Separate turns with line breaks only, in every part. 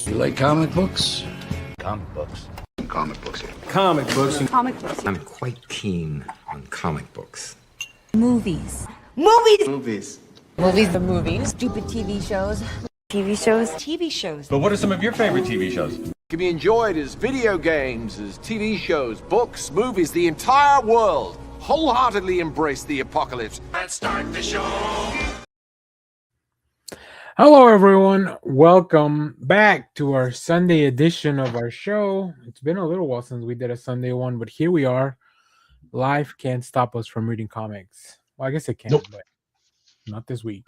You like comic books?
Comic books.
Comic books.
Comic books.
Comic books.
I'm quite keen on comic books.
Movies.
Movies.
The movies. Stupid TV shows. TV shows.
But what are some of your favorite TV shows?
Can be enjoyed as video games, as TV shows, books, movies, the entire world. Wholeheartedly embrace the apocalypse. Let's start the show.
Hello, everyone. Welcome back to our Sunday edition of our show. It's been a little while since we did a Sunday one, but here we are. Life can't stop us from reading comics. Well, I guess it can, but not this week.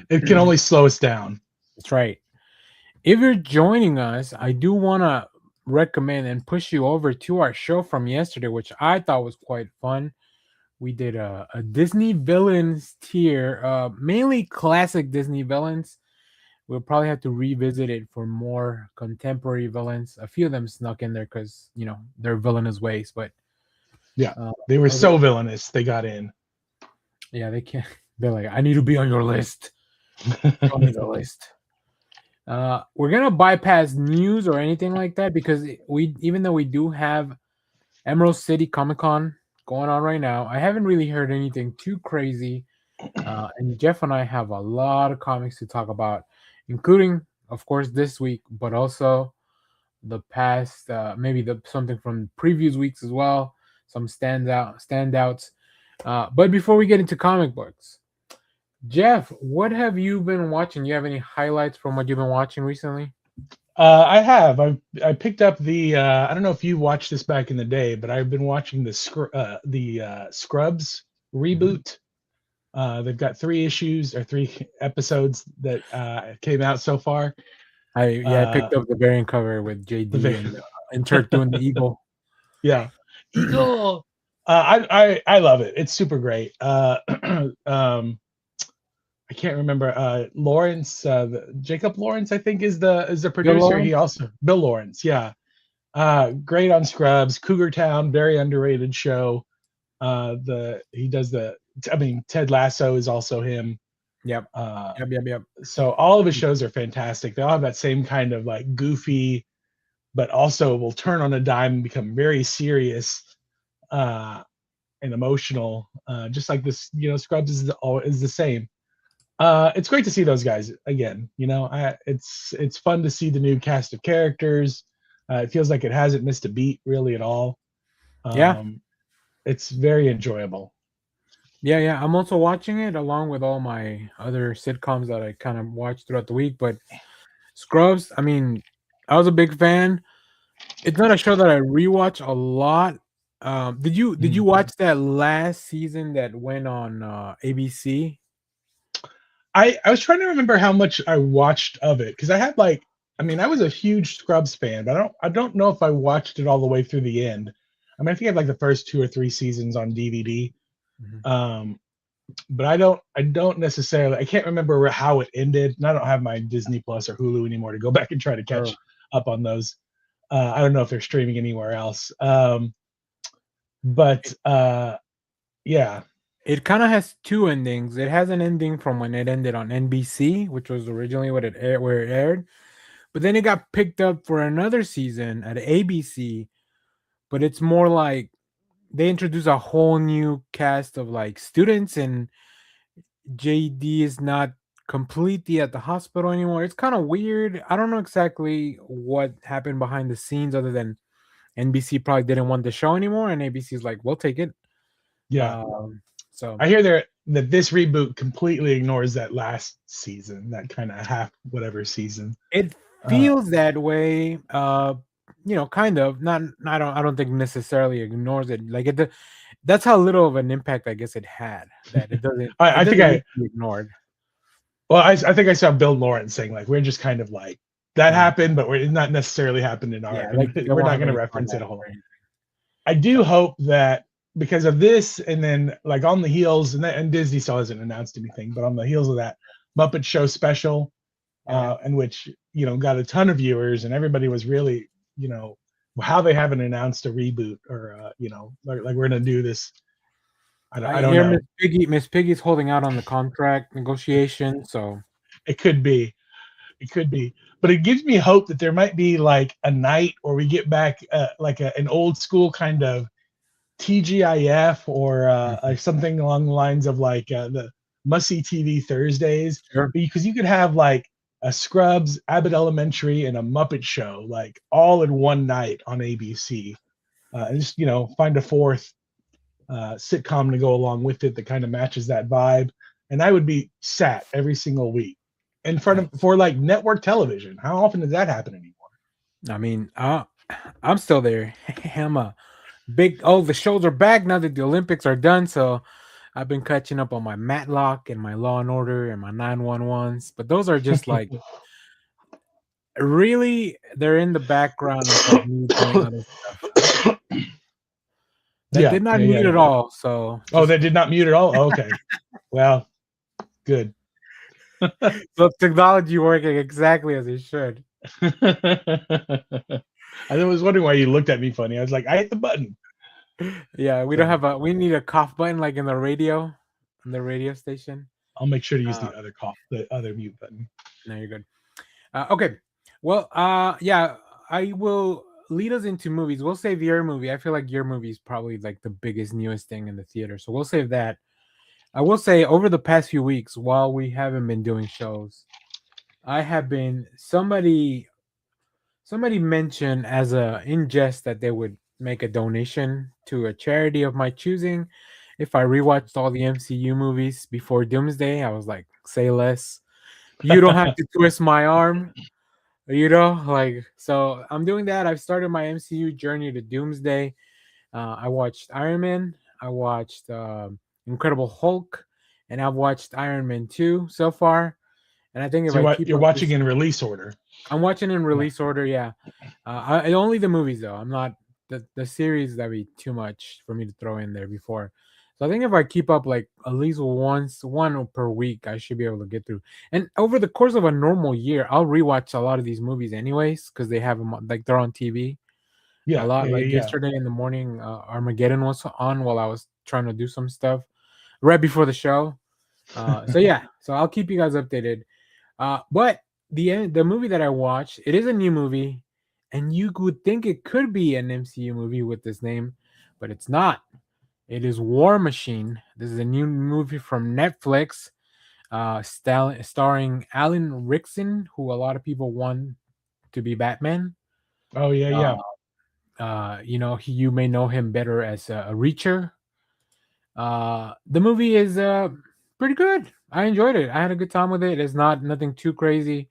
It can only slow us down.
That's right. If you're joining us, I do want to recommend and push you over to our show from yesterday, which I thought was quite fun. We did a Disney villains tier, mainly classic Disney villains. We'll probably have to revisit it for more contemporary villains. A few of them snuck in there because, you know, they're villainous ways, but
yeah, they were so villainous they got in.
Yeah, they can't. They're like, I need to be on your list. Show me the list. We're gonna bypass news or anything like that because even though we do have Emerald City Comic Con going on right now, I haven't really heard anything too crazy. And Jeff and I have a lot of comics to talk about, including, of course, this week, but also the past, maybe something from previous weeks as well. Some standouts. But before we get into comic books, Jeff, what have you been watching? You have any highlights from what you've been watching recently?
I have. I picked up the. I don't know if you watched this back in the day, but I've been watching the Scrubs reboot. They've got 3 episodes that came out so far.
I picked up the variant cover with JD and Turk doing the eagle.
Yeah, eagle. I love it. It's super great. I can't remember. Lawrence, Jacob Lawrence, I think is the producer. He also Bill Lawrence, yeah. Great on Scrubs, Cougar Town, very underrated show. Ted Lasso is also him.
Yep. Yep.
So all of his shows are fantastic. They all have that same kind of like goofy, but also will turn on a dime and become very serious and emotional. Just like this, Scrubs is the same. It's great to see those guys again. It's fun to see the new cast of characters. It feels like it hasn't missed a beat really at all. It's very enjoyable.
Yeah. I'm also watching it along with all my other sitcoms that I kind of watch throughout the week. But Scrubs, I mean, I was a big fan. It's not a show that I rewatch a lot. Did you watch that last season that went on ABC?
I was trying to remember how much I watched of it because I was a huge Scrubs fan, but I don't know if I watched it all the way through the end. I think I had like the first 2 or 3 seasons on DVD. Mm-hmm. But I don't necessarily. I can't remember how it ended, and I don't have my Disney Plus or Hulu anymore to go back and try to catch up on those. I don't know if they're streaming anywhere else. Yeah.
It kind of has 2 endings. It has an ending from when it ended on NBC, which was originally where it aired. But then it got picked up for another season at ABC. But it's more like they introduce a whole new cast of like students, and JD is not completely at the hospital anymore. It's kind of weird. I don't know exactly what happened behind the scenes other than NBC probably didn't want the show anymore, and ABC's like, we'll take it.
Yeah.
So
I hear that this reboot completely ignores that last season, that kind of half whatever season.
It feels that way. Kind of. Not. I don't think necessarily ignores it. Like that's how little of an impact I guess it had. That it doesn't.
I think I
ignored.
Well, I think I saw Bill Lawrence saying like we're just kind of like that happened, but it's not necessarily happened in our. We're not going to reference it a whole. I do hope that. Because of this, and then like on the heels, and Disney still hasn't announced anything, but on the heels of that Muppet Show special, in which got a ton of viewers, and everybody was really how they haven't announced a reboot or like we're gonna do this I don't
hear
know.
Miss Piggy's holding out on the contract negotiation, so
It could be. It could be. But it gives me hope that there might be like a night where we get back like an old school kind of TGIF or something along the lines of like the must see TV Thursdays,
sure.
because you could have like a Scrubs, Abbott Elementary, and a Muppet Show like all in one night on ABC, and just find a fourth sitcom to go along with it that kind of matches that vibe, and I would be sat every single week in front of for like network television. How often does that happen anymore?
I mean, I'm still there. I'm a big. Oh, the shows are back now that the Olympics are done. So I've been catching up on my Matlock and my Law and Order and my 911s. But those are just like really, they're in the background of like me doing other stuff. That did not mute at all. So
oh, that did not mute at all. Oh, okay, well, good.
so technology working exactly as it should.
I was wondering why you looked at me funny. I was like, I hit the button.
Yeah, we don't have a. We need a cough button like in the radio, station.
I'll make sure to use the other mute button.
No, you're good. Okay. Well, yeah, I will lead us into movies. We'll save your movie. I feel like your movie is probably like the biggest, newest thing in the theater. So we'll save that. I will say over the past few weeks, while we haven't been doing shows, I have been somebody mentioned as a in jest that they would make a donation to a charity of my choosing if I rewatched all the MCU movies before Doomsday. I was like, say less. You don't have to twist my arm. Like, so I'm doing that. I've started my MCU journey to Doomsday. I watched Iron Man. I watched Incredible Hulk, and I've watched Iron Man 2 so far. And I think if
you're watching in release order.
I'm watching in release order, yeah. Only the movies though. I'm not the series. That'd be too much for me to throw in there before. So I think if I keep up like at least one per week, I should be able to get through. And over the course of a normal year, I'll rewatch a lot of these movies anyways because they have them like they're on TV.
Yeah,
a lot. Yesterday in the morning, Armageddon was on while I was trying to do some stuff right before the show. So yeah, so I'll keep you guys updated. But the movie that I watched, it is a new movie, and you would think it could be an MCU movie with this name, but it's not. It is War Machine. This is a new movie from Netflix, starring Alan Rickson, who a lot of people want to be Batman.
Oh yeah.
You may know him better as a Reacher. The movie is pretty good. I enjoyed it. I had a good time with it. It's nothing too crazy.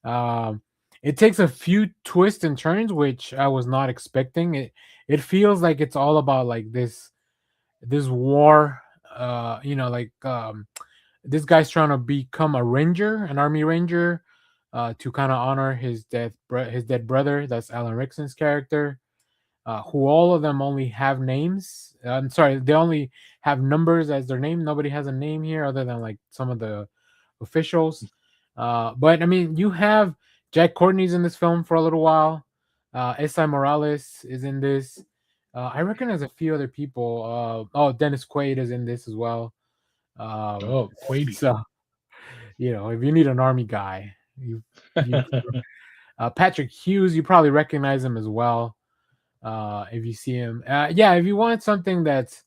It takes a few twists and turns, which I was not expecting. It feels like it's all about like this war. This guy's trying to become an army ranger, to kind of honor his dead brother. That's Alan Rickson's character. Who all of them only have names. I'm sorry, they only have numbers as their name. Nobody has a name here other than like some of the officials. But I mean, you have Jack Courtney's in this film for a little while. Esai Morales is in this. I recognize a few other people. Dennis Quaid is in this as well.
Quaid.
So, if you need an army guy, you Patrick Hughes, you probably recognize him as well. If you see him, if you want something that's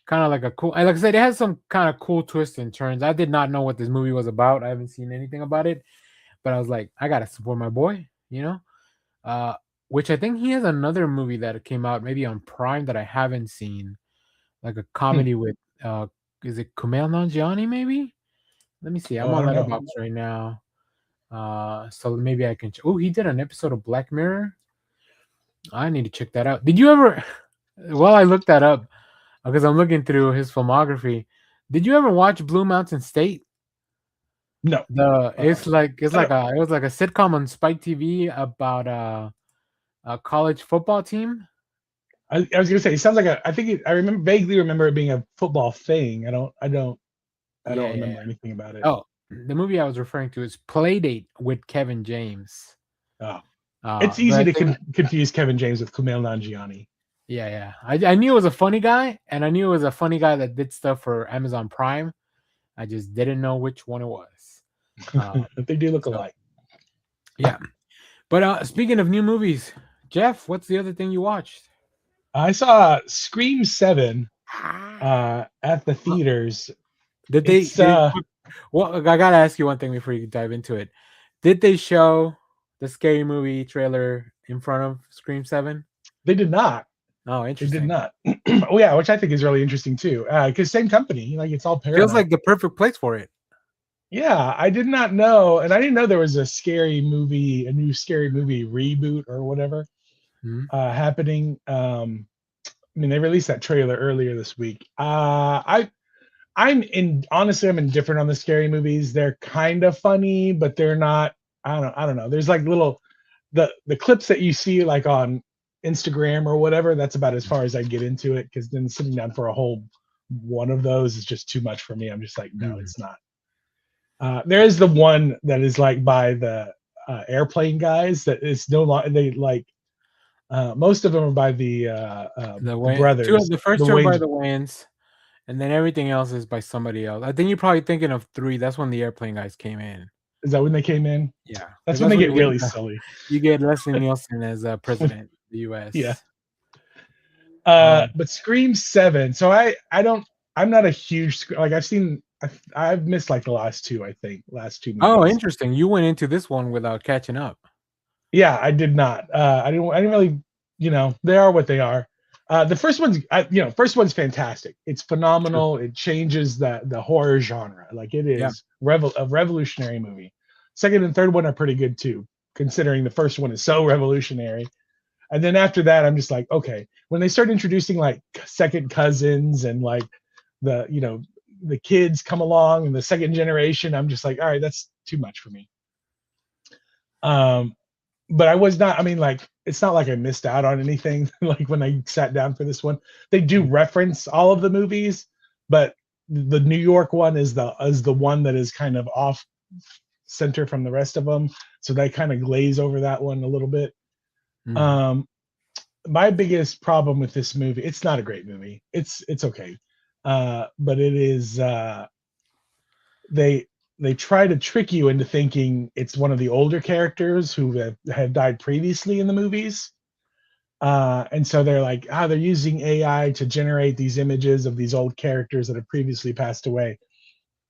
kind of like a cool, like I said, it has some kind of cool twists and turns. I did not know what this movie was about. I haven't seen anything about it, but I was like, I gotta support my boy, which I think he has another movie that came out maybe on Prime that I haven't seen, like a comedy with, is it Kumail Nanjiani maybe? Let me see. I'm on Letterboxd right now. So maybe I can. He did an episode of Black Mirror. I need to check that out. Did you ever? Well, I looked that up because I'm looking through his filmography. Did you ever watch Blue Mountain State?
No.
It was like a sitcom on Spike TV about a college football team.
I was gonna say it sounds like I vaguely remember it being a football thing. I don't remember anything about it.
Oh, the movie I was referring to is Playdate with Kevin James.
Oh. It's easy to confuse Kevin James with Kumail Nanjiani.
Yeah. I knew it was a funny guy, and I knew it was a funny guy that did stuff for Amazon Prime. I just didn't know which one it was.
They do look
So
alike.
yeah. But speaking of new movies, Jeff, what's the other thing you watched?
I saw Scream 7 at the theaters.
Did they?
It's
Well, I gotta ask you one thing before you dive into it. Did they show the scary movie trailer in front of Scream 7?
they did not.
Oh,
They did
interesting.
not. Oh yeah, which I think is really interesting too. Because same company, like it's all
Feels
Paramount.
like the perfect place for it.
Yeah, I did not know, and I didn't know there was a scary movie, a new scary movie reboot or whatever
Mhm.
happening. I mean, they released that trailer earlier this week. I'm indifferent on the scary movies. They're kind of funny, but they're not. I don't know. There's like little the clips that you see like on Instagram or whatever. That's about as far as I get into it because then sitting down for a whole one of those is just too much for me. I'm just like, no,
Mhm.
it's not. There is the one that is like by the airplane guys that is no longer they like most of them are by the brothers,
The first
the
two are by
Wayne's.
the Wayans, and then everything else is by somebody else. I think you're probably thinking of 3. That's when the airplane guys came in.
Is that when they came in?
Yeah,
That's
because
when
that's
they
when
get really silly.
you get Leslie Nielsen as president of the
Yeah.
U.S. Um,
But Scream 7. So I don't I'm not a huge like I've missed like the last two, I think, last two
oh,
movies.
interesting. You went into this one without catching up.
Yeah, I did not. I didn't really, they are what they are. The first one's fantastic. It's
True.
phenomenal. It changes the horror genre. Like it
Yeah.
is a revolutionary movie. Second and third one are pretty good too, considering the first one is so revolutionary. And then after that, I'm just like, okay. When they start introducing like second cousins and like the kids come along and the second generation, I'm just like, all right, that's too much for me. Um, but I was not. I mean, like, it's not like I missed out on anything. Like when I sat down for this one, they do reference all of the movies, but the New York one is the one that is kind of off center from the rest of them. So they kind of glaze over that one a little bit.
Mhm.
Um, my biggest problem with this movie, it's not a great movie. It's okay, but it is. They they try to trick you into thinking it's one of the older characters who have died previously in the movies. And so they're like, they're using AI to generate these images of these old characters that have previously passed away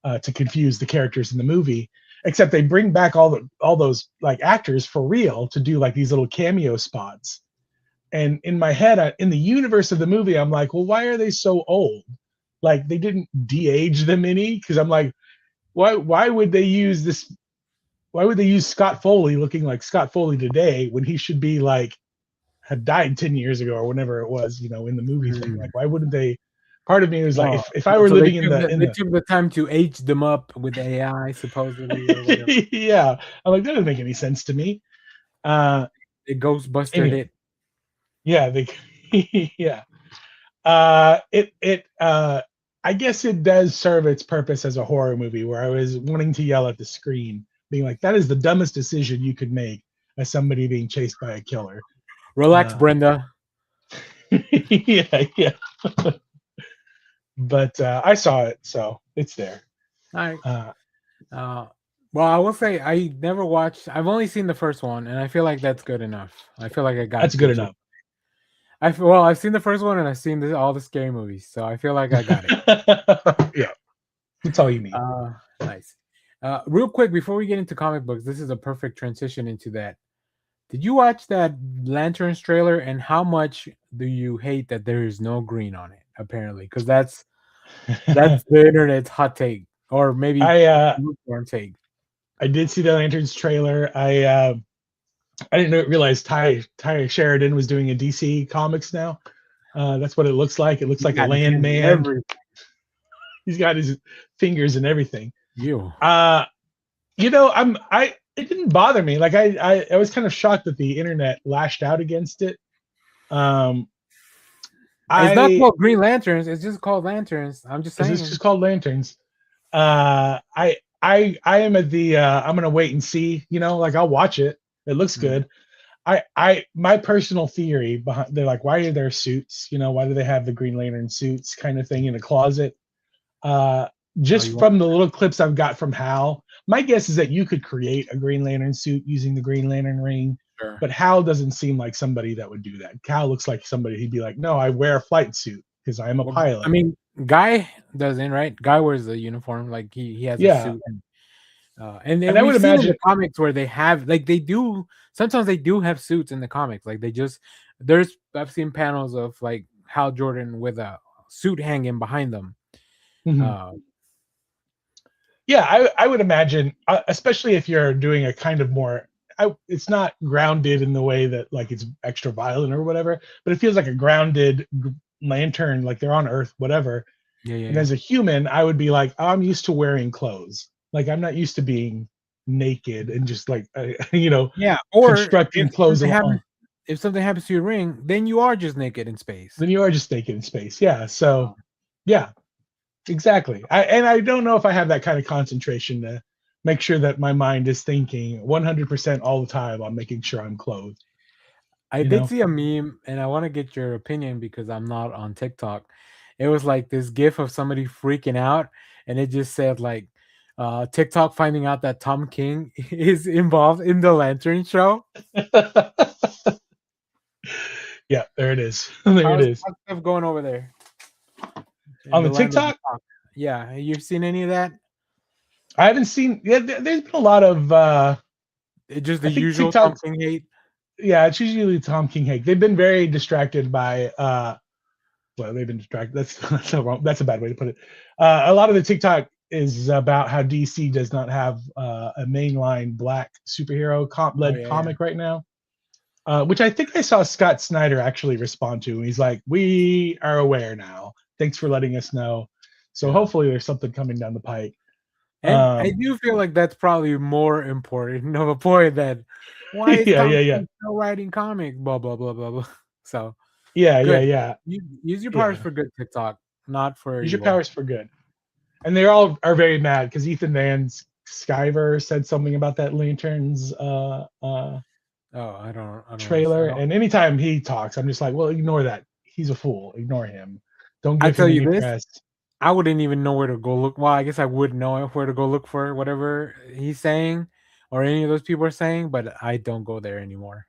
to confuse the characters in the movie. Except they bring back all those like actors for real to do like these little cameo spots. And in my head, in the universe of the movie, I'm like, well, why are they so old? Like they didn't de-age them any because I'm like, why would they use this? Why would they use Scott Foley looking like Scott Foley today when he should be like had died 10 years ago or whenever it was, in the movie thing?
Mhm.
Like, why wouldn't they? Part of me was like,
Oh,
if I were
so they
living in
took
the in
they
the
took the time to age them up with AI, supposedly, or whatever.
yeah, I'm like that doesn't make any sense to me. Uh,
They Ghostbustered
anyway,
it.
yeah, they yeah. I guess it does serve its purpose as a horror movie where I was wanting to yell at the screen, being like, that is the dumbest decision you could make as somebody being chased by a killer.
Relax, Brenda.
Yeah. But I saw it, so it's there.
All right.
Uh,
Well, I will say I never watched. I've only seen the first one, and I feel like that's good enough. I feel like I got
that's
the
good
gist.
enough.
Well, I've seen the first one, and I've seen all the scary movies, so I feel like I got it.
Yeah, that's all you need.
Nice. Real quick before we get into comic books, this is a perfect transition into that. Did you watch that Lanterns trailer? And how much do you hate that there is no green on it? Apparently, because that's the internet's hot take, or maybe lukewarm take.
I did see the Lanterns trailer. I didn't realize Ty Sheridan was doing a DC Comics now. That's what it looks like. It looks like a landman. He's got his fingers and everything.
You.
It didn't bother me. Like I was kind of shocked that the internet lashed out against it.
It's not called Green Lanterns. It's just called Lanterns. I'm just saying.
It's just called Lanterns. I am at the I'm gonna wait and see. Like I'll watch it. It looks good. my personal theory behind, they're like, why are there suits? You know, why do they have the Green Lantern suits kind of thing in a closet? Uh,
Oh, you
just
want?
from the little clips I've got from Hal, my guess is that you could create a Green Lantern suit using the Green Lantern ring,
Sure.
but Hal doesn't seem like somebody that would do that. Hal looks like somebody he'd be like, no, I wear a flight suit because I am a
Well,
pilot.
I mean, Guy doesn't, right? Guy wears the uniform, like he has a
Yeah,
suit, and
and
then
I
we've
would
seen in
imagine,
the comics where they have like they do sometimes they do have suits in the comics, like they just there's I've seen panels of like Hal Jordan with a suit hanging behind them.
mhm.
Uh,
Yeah, I would imagine, especially if you're doing a kind of more, it's not grounded in the way that like it's extra violent or whatever, but it feels like a grounded lantern, like they're on Earth, whatever.
yeah, yeah,
And
yeah.
as a human, I would be like, "Oh, I'm used to wearing clothes. Like I'm not used to being naked and just like
Yeah, or
constructing clothes along.
if something happens to your ring, then you are just naked in space.
Then you are just naked in space. Yeah. So
Oh,
yeah, exactly. I don't know if I have that kind of concentration to make sure that my mind is thinking 100% all the time on making sure I'm clothed.
I
You
did
know?
see a meme, and I want to get your opinion because I'm not on TikTok. It was like this gif of somebody freaking out, and it just said like TikTok finding out that Tom King is involved in the Lantern show.
Yeah, there it is. There it is.
How's stuff going over there in
On
the
the
land of the
TikTok,
talk? Yeah, you've seen any of that?
I haven't seen. Yeah, there's been a lot of.
Just the
I think
usual Tom
TikTok.
King hate.
Yeah, it's usually Tom King hate. They've been very distracted by. Well, they've been distracted. That's so wrong. That's a bad way to put it. A lot of the TikTok is about how DC does not have a mainline black superhero
Oh
led
yeah, yeah.
comic right now. Which I think I saw Scott Snyder actually respond to. And he's like, "We are aware now. Thanks for letting us know." So
Yeah.
hopefully there's something coming down the pike.
And I
Um,
do feel like that's probably more important of a point than why is
yeah,
Tom
yeah, yeah,
King still writing comics? Blah blah blah blah blah. So
yeah, yeah,
good.
yeah,
Use your powers
yeah.
for good, TikTok, not for
Use your
evil.
powers for good. And they all are very mad because Ethan Van's Skyver said something about that Lanterns
Oh, I don't want to. I
trailer.
don't.
And anytime he talks, I'm just like, well, ignore that. He's a fool. Ignore him. Don't
I
give him
tell you
any
this,
press.
I wouldn't even know where to go look. Well, I guess I would know where to go look for whatever he's saying or any of those people are saying, but I don't go there anymore.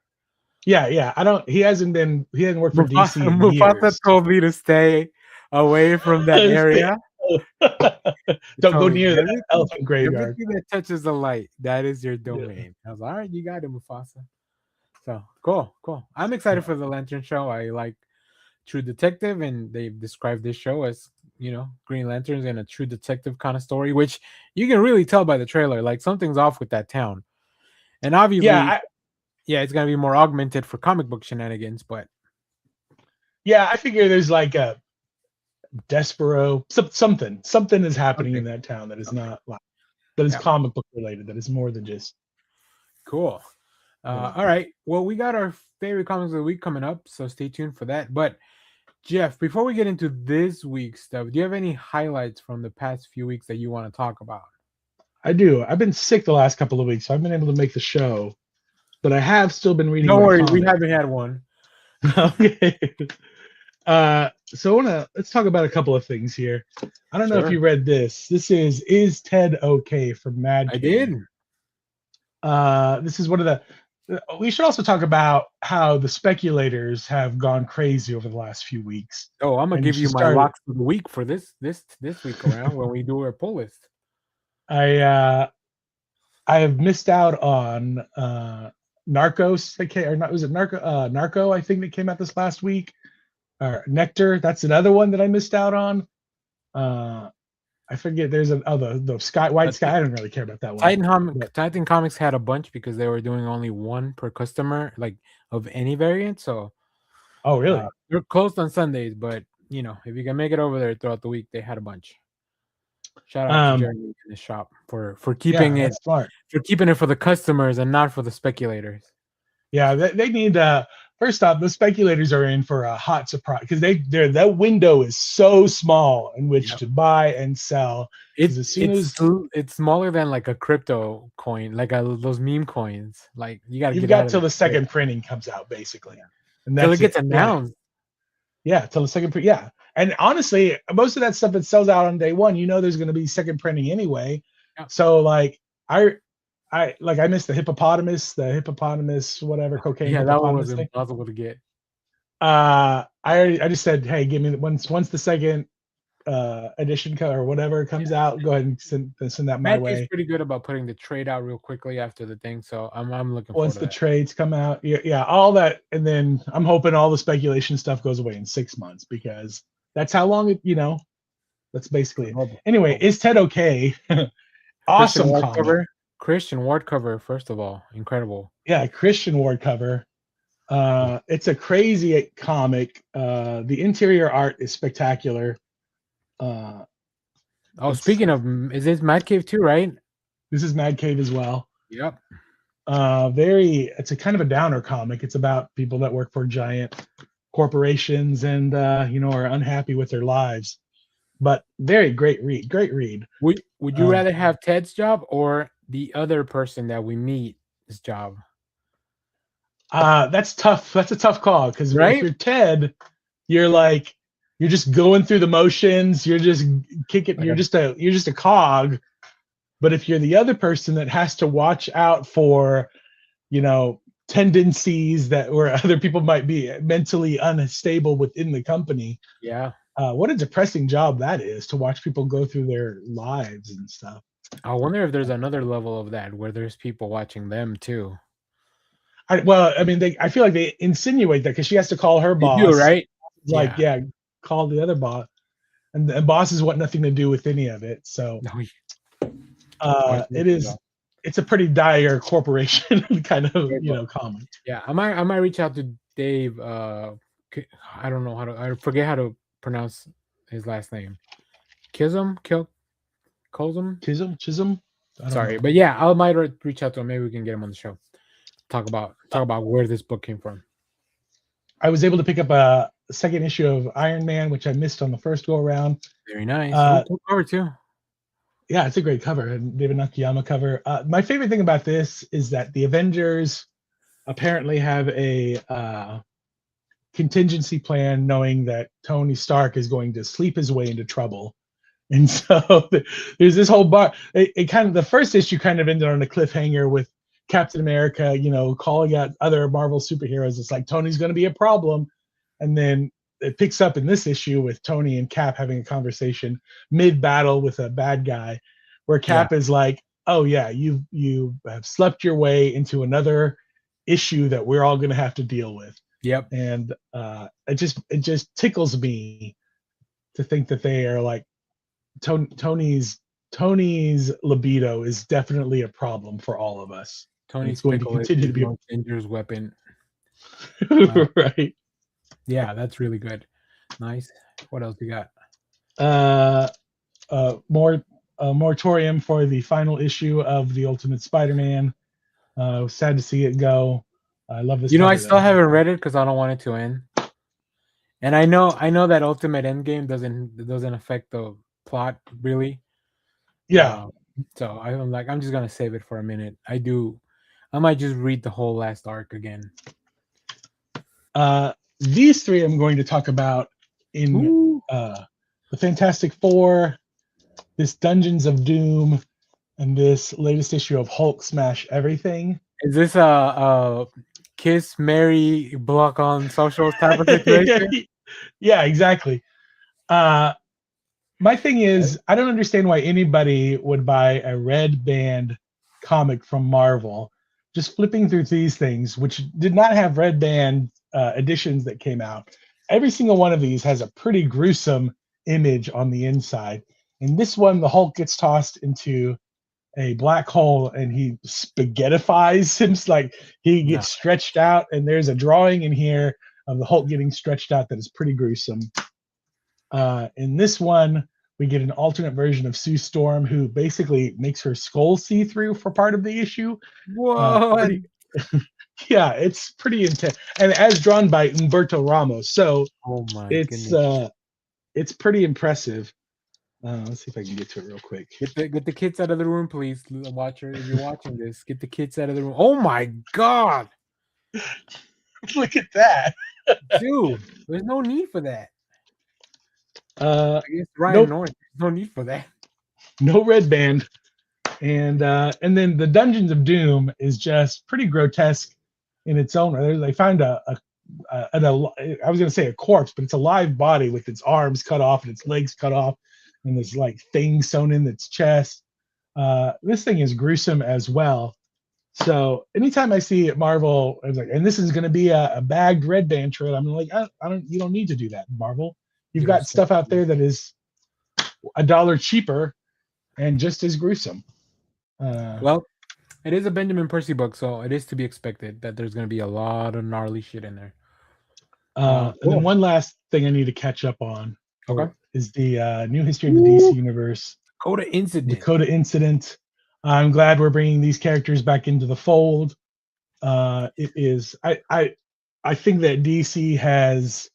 Yeah, yeah. I don't. He hasn't worked for
Mufasa,
DC in
Mufasa
years.
told me to stay away from that area.
Don't go
So
near that elephant graveyard.
everything that touches the light, that is your
Yeah,
domain. I was all right, you got it, Mufasa. So cool, cool. I'm excited
yeah,
for the Lantern show. I like True Detective, and they've described this show as Green Lanterns and a true detective kind of story, which you can really tell by the trailer. Like something's off with that town, and
yeah.
obviously, yeah, it's gonna be more augmented for comic book shenanigans. But
I figure there's like a Despero, something is happening
okay,
in that town that is
okay,
not like that is
yeah,
comic book related. That is more than just
cool. All right, well, we got our favorite comics of the week coming up, so stay tuned for that. But Jeff, before we get into this week's stuff, do you have any highlights from the past few weeks that you want to talk about?
I do. I've been sick the last couple of weeks, so I've been able to make the show, but I have still been reading
Don't
my
worry, we
comic.
haven't had one.
Okay. So let's talk about a couple of things here. I don't know if
Sure,
you read this. This is Ted okay from Mad
I
King.
did.
This is one of the. We should also talk about how the speculators have gone crazy over the last few weeks,
Oh, I'm gonna
and you
give you
should
my
start.
locks of the week for this week around when we do our pull list.
I have missed out on Narcos. That came, or not? Was it Narco? I think that came out this last week. Or Nectar. That's another one that I missed out on. I forget. There's the Sky White
But
Sky. I don't really care about that one. But,
Titan Comics had a bunch because they were doing only one per customer, like of any variant. So
oh, really?
they're closed on Sundays, but if you can make it over there throughout the week, they had a bunch. Shout out to
Um,
Jeremy in the shop for
yeah,
keeping it
that's smart.
for keeping it for the customers and not for the speculators.
Yeah, they need first off, the speculators are in for a hot surprise because that window is so small in which to buy and sell.
It's
As soon as
it's smaller than like a crypto coin, like those meme coins. Like you got to
you've
get out
got
of
till
it
the second printing comes out, basically, and
till
that's
it gets
it.
announced.
Yeah, till the second print. Yeah, and honestly, most of that stuff that sells out on day one, there's going to be second printing anyway.
Yeah.
So like I missed the hippopotamus, whatever cocaine
Yeah, that one was
hippopotamus thing.
impossible to get.
I just said, hey, give me once the second edition or whatever comes out, go ahead and send that my
Matt
way.
is pretty good about putting the trade out real quickly after the thing, so I'm looking
Once
forward to
the
that.
trades come out, yeah, all that, and then I'm hoping all the speculation stuff goes away in 6 months because that's how long it. That's basically it. Anyway, is Ted okay? Awesome
Ward
comic.
cover. Christian Ward cover, first of all, incredible.
Yeah, Christian Ward cover. It's a crazy comic. The interior art is spectacular.
Speaking of, is this Mad Cave too, right?
This is Mad Cave as well.
Yep.
It's a kind of a downer comic. It's about people that work for giant corporations and are unhappy with their lives. But great read.
Would you rather have Ted's job or the other person that we meet his job?
That's tough. That's a tough call because
Right?
if you're Ted, you're just going through the motions. You're just kicking. You're just a cog. But if you're the other person that has to watch out for, tendencies where other people might be mentally unstable within the company.
Yeah.
What a depressing job that is to watch people go through their lives and stuff.
I wonder if there's another level of that where there's people watching them too.
I feel like they insinuate that because she has to call her boss.
You do, right?
Call the other boss, and the bosses want nothing to do with any of it. So, it's a pretty dire corporation kind of comic.
Yeah, I might reach out to Dave. I don't know I forget how to pronounce his last name. Chisholm. Sorry, but yeah, I might reach out to him. Maybe we can get him on the show. Talk about where this book came from.
I was able to pick up a second issue of Iron Man, which I missed on the first go around.
Very nice. Cool cover too.
Yeah, it's a great cover. David Nakayama cover. My favorite thing about this is that the Avengers apparently have a contingency plan, knowing that Tony Stark is going to sleep his way into trouble. And so there's this whole the first issue kind of ended on a cliffhanger with Captain America, calling out other Marvel superheroes. It's like Tony's going to be a problem. And then it picks up in this issue with Tony and Cap having a conversation mid-battle with a bad guy, where Cap is like, "Oh yeah, you have slept your way into another issue that we're all going to have to deal with."
Yep.
And it just tickles me to think that they are like Tony's libido is definitely a problem for all of us.
Tony's
going to continue to be
a dangerous weapon.
Right.
Yeah, that's really good. Nice. What else you got?
Moratorium for the final issue of the Ultimate Spider-Man. Sad to see it go. I love this.
I still haven't read it because I don't want it to end. And I know that Ultimate Endgame doesn't affect the plot really.
Yeah.
So I'm just gonna save it for a minute. I might just read the whole last arc again.
These three I'm going to talk about in the Fantastic Four, this Dungeons of Doom, and this latest issue of Hulk Smash Everything.
Is this a kiss, marry, block on social type of situation?
Yeah, exactly. My thing is, I don't understand why anybody would buy a Red Band comic from Marvel. Just flipping through these things, which did not have Red Band editions that came out. Every single one of these has a pretty gruesome image on the inside. In this one, the Hulk gets tossed into a black hole and he spaghettifies him, like he gets stretched out, and there's a drawing in here of the Hulk getting stretched out that is pretty gruesome. In this one, we get an alternate version of Sue Storm, who basically makes her skull see-through for part of the issue.
Whoa!
Yeah, it's pretty intense, and as drawn by Umberto Ramos, so
Oh my
it's
goodness.
it's pretty impressive. Let's see if I can get to it real quick.
Get the kids out of the room, please. Watcher, if you're watching this, get the kids out of the room. Oh my god,
Look at that.
dude! There's no need for that.
Uh,
I guess Ryan
nope,
North. There's no need for that.
no red band, and then the Dungeons of Doom is just pretty grotesque in its own way. They find I was gonna say a corpse, but it's a live body with its arms cut off and its legs cut off, and there's like things sewn in its chest. This thing is gruesome as well. So anytime I see Marvel, I was like, and this is going to be a bagged red band trade, I'm like, I don't, you don't need to do that, Marvel. You've
You don't
got stuff out there that is $1 cheaper and just as gruesome.
Well, it is a Benjamin Percy book, so it is to be expected that there's going to be a lot of gnarly shit in there.
And then
Cool.
one last thing I need to catch up on
Okay.
is the new history of the DC universe.
Dakota Incident.
Dakota Incident. I'm glad we're bringing these characters back into the fold. It is. I think that DC has.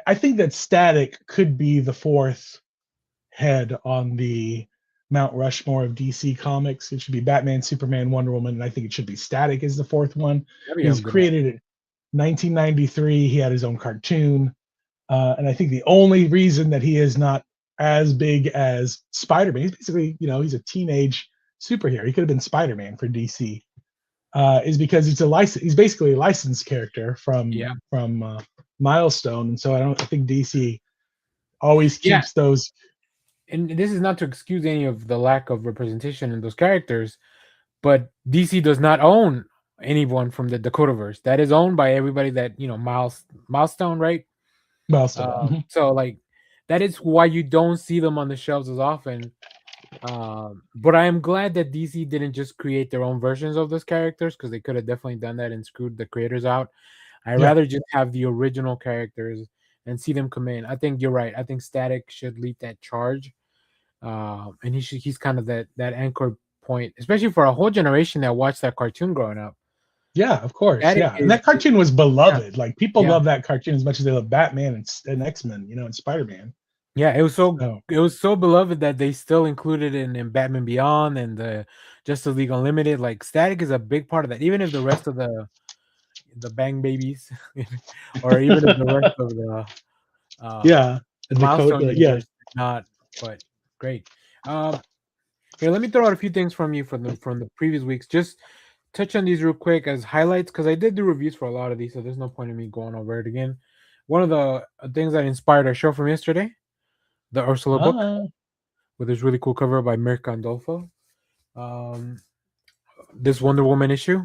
I think that Static could be the fourth head on the Mount Rushmore of DC comics. It should be Batman, Superman, Wonder Woman, and I think it should be Static as the fourth one.
That'd be
He was
a good
created in 1993. He had his own cartoon, and I think the only reason that he is not as big as Spider-Man, he's basically, he's a teenage superhero. He could have been Spider-Man for DC, is because he's basically a licensed character from Milestone, and so I think DC always keeps those.
And this is not to excuse any of the lack of representation in those characters, but DC does not own anyone from the Dakotaverse. That is owned by everybody that Milestone, right?
Milestone.
So like that is why you don't see them on the shelves as often. But I am glad that DC didn't just create their own versions of those characters, because they could have definitely done that and screwed the creators out. I'd rather just have the original characters and see them come in. I think you're right. I think Static should lead that charge. And he's kind of that anchor point, especially for a whole generation that watched that cartoon growing up.
Yeah, of course. And that cartoon was beloved. Like people love that cartoon as much as they love Batman and X-Men, and Spider-Man.
Yeah, it was so beloved that they still included it in Batman Beyond and the Justice League Unlimited. Like Static is a big part of that, even if the rest of the Bang Babies or even if the rest of the Milestone universe did not. But great. Here, let me throw out a few things from you from the previous weeks. Just touch on these real quick as highlights, because I did do reviews for a lot of these, so there's no point in me going over it again. One of the things that inspired our show from yesterday, the Ursula book, with this really cool cover by Mirka Andolfo. This Wonder Woman issue,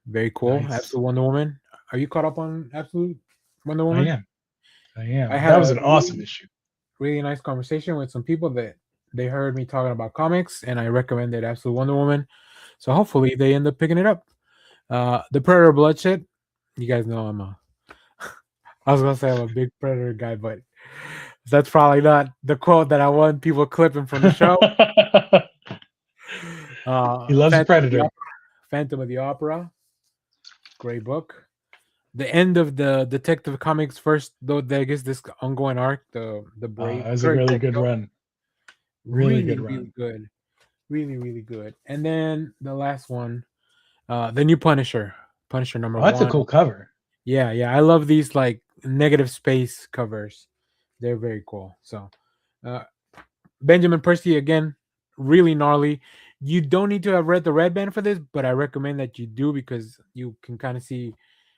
very cool. Nice. Absolute Wonder Woman. Are you caught up on Absolute Wonder Woman?
I am. That was an awesome issue.
Really nice conversation with some people that they heard me talking about comics, and I recommended Absolute Wonder Woman. So hopefully they end up picking it up. The Predator Bloodshed. You guys know I was gonna say I'm a big Predator guy, but that's probably not the quote that I want people clipping from the show.
He loves Predator.
Phantom of the Opera. Great book. The end of the Detective Comics first, though, I guess this ongoing arc, the Brave.
That was a really good run. Really good run.
Really good. Really, really good. And then the last one, the new Punisher. Punisher number 1.
That's a cool cover.
Yeah. I love these like negative space covers. They're very cool. So Benjamin Percy, again, really gnarly. You don't need to have read the Red Band for this, but I recommend that you do, because you can kind of see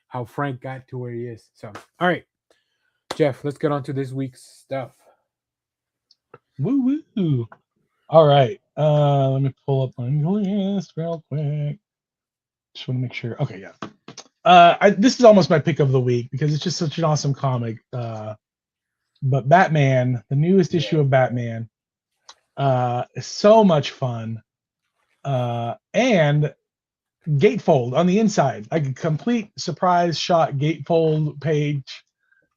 how Frank got to where he is. So, all right, Jeff, let's get on to this week's stuff.
Woo woo. All right. Let me pull up my list real quick. Just want to make sure. Okay, yeah. This is almost my pick of the week because it's just such an awesome comic. But Batman, the newest issue of Batman, is so much fun. And gatefold on the inside, like a complete surprise shot gatefold page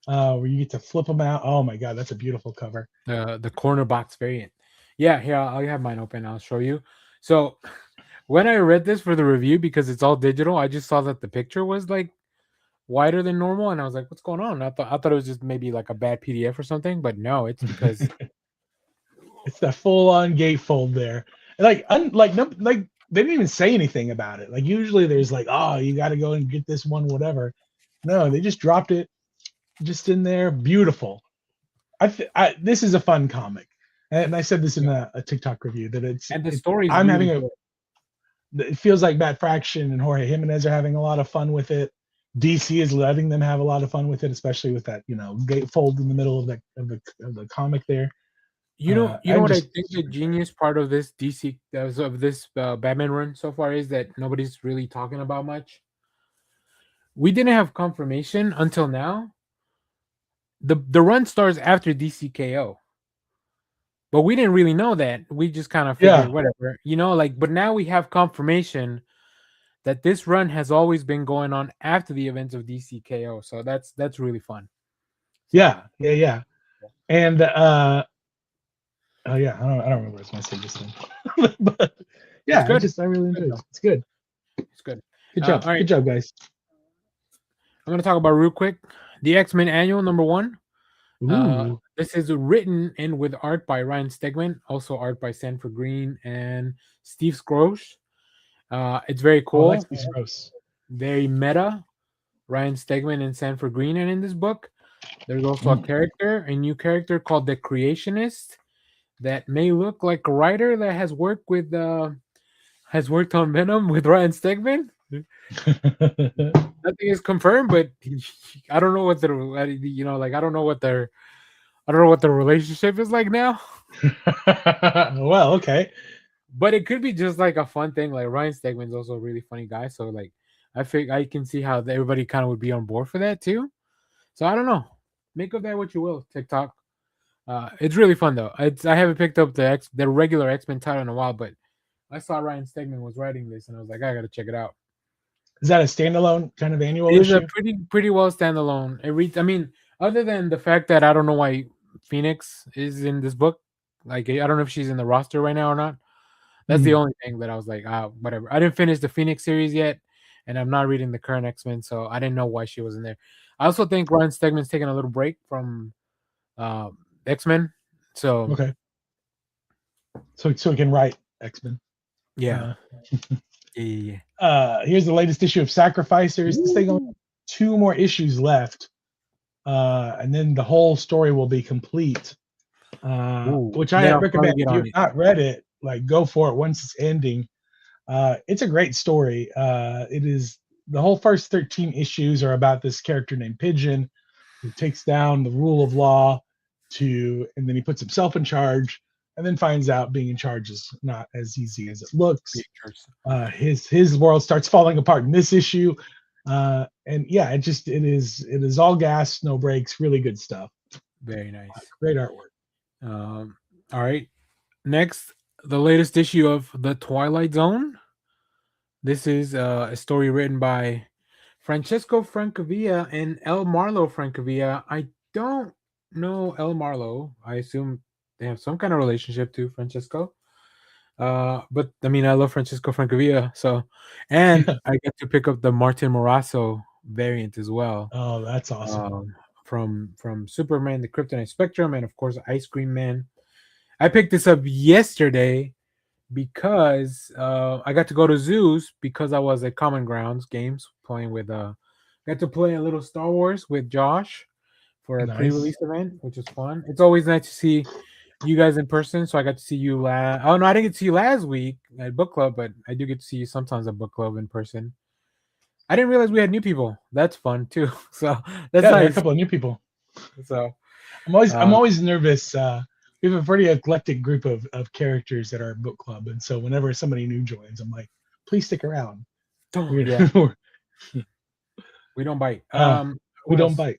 where you get to flip them out. Oh my god, that's a beautiful cover.
The corner box variant. Yeah, here I'll have mine open. I'll show you. So when I read this for the review, because it's all digital, I just saw that the picture was like wider than normal, and I was like, "What's going on?" I thought it was just maybe like a bad PDF or something, but no, it's because
It's that full on gatefold there. And like no, like they didn't even say anything about it. Like usually there's like, oh, you got to go and get this one, whatever. No, they just dropped it just in there. Beautiful. This is a fun comic, and I said this in a TikTok review that
and the story's
I'm
really
having a.
good.
It feels like Matt Fraction and Jorge Jimenez are having a lot of fun with it. DC is letting them have a lot of fun with it, especially with that gatefold in the middle of the comic there.
You know
I'm
what I
just
think the genius part of this DC of this Batman run so far is that nobody's really talking about much. We didn't have confirmation until now. The run starts after DCKO, but we didn't really know that. We just kind of figured
yeah
whatever, but now we have confirmation that this run has always been going on after the events of DCKO. So that's really fun.
yeah. And oh yeah, I don't remember what I was going to say just then, but
It's
yeah,
good.
I really enjoyed it. It's good.
It's good.
Good job.
All right,
Good job, guys.
I'm gonna talk about real quick the X-Men Annual #1.
Ooh,
This is written and with art by Ryan Stegman, also art by Sanford Green and Steve Skroce. It's very
oh, I
cool,
like these gross.
very meta. Ryan Stegman and Sanford Green are in this book. There's also a new character called the Creationist that may look like a writer that has worked on Venom with Ryan Stegman. Nothing is confirmed, but I don't know what I don't know what the relationship is like now.
Well, okay.
But it could be just like a fun thing. Like Ryan Stegman's also a really funny guy, so like I think I can see how everybody kind of would be on board for that too. So I don't know. Make of that what you will. TikTok. It's really fun though. I haven't picked up the regular X-Men title in a while, but I saw Ryan Stegman was writing this, and I was like, I gotta check it out.
Is that a standalone kind of annual
It's a
issue?
pretty well standalone. It reads. I mean, other than the fact that I don't know why Phoenix is in this book. Like I don't know if she's in the roster right now or not. That's the
Mhm.
only thing that I was like, whatever. I didn't finish the Phoenix series yet, and I'm not reading the current X-Men, so I didn't know why she was in there. I also think Ryan Stegman's taking a little break from X-Men. So
Okay. So we can write X-Men.
yeah. Yeah.
Here's the latest issue of Sacrificers. This thing only has 2 more issues left, and then the whole story will be complete.
Ooh,
Which
then
I
I'll probably
recommend.
get
If
on
you've
it.
not read it, like go for it once it's ending. It's a great story. It is the whole first 13 issues are about this character named Pigeon who takes down the rule of law and then he puts himself in charge and then finds out being in charge is not as easy as it looks. His world starts falling apart in this issue. And yeah, it is all gas, no brakes, really good stuff.
Very nice.
Great artwork.
All right. Next, the latest issue of The Twilight Zone. This is a story written by Francesco Francavilla and El Marlo Francavilla. I don't know El Marlo. I assume they have some kind of relationship to Francesco. But I mean, I love Francesco Francavilla. So, and I get to pick up the Martin Morasso variant as well.
Oh, that's awesome.
From Superman, the Kryptonite Spectrum, and of course, Ice Cream Man. I picked this up yesterday because I got to go to zoos because I was at Common Grounds Games playing with got to play a little Star Wars with Josh for a
Nice.
pre-release event, which was fun. It's always nice to see you guys in person. So I got to see you last. Oh no, I didn't get to see you last week at book club, but I do get to see you sometimes at book club in person. I didn't realize we had new people. That's fun too. So that's
Yeah, there are a
nice.
couple of new people.
So
I'm always nervous. We have a pretty eclectic group of characters at our book club, and so whenever somebody new joins, I'm like, please stick around.
yeah, we don't bite.
We don't bite.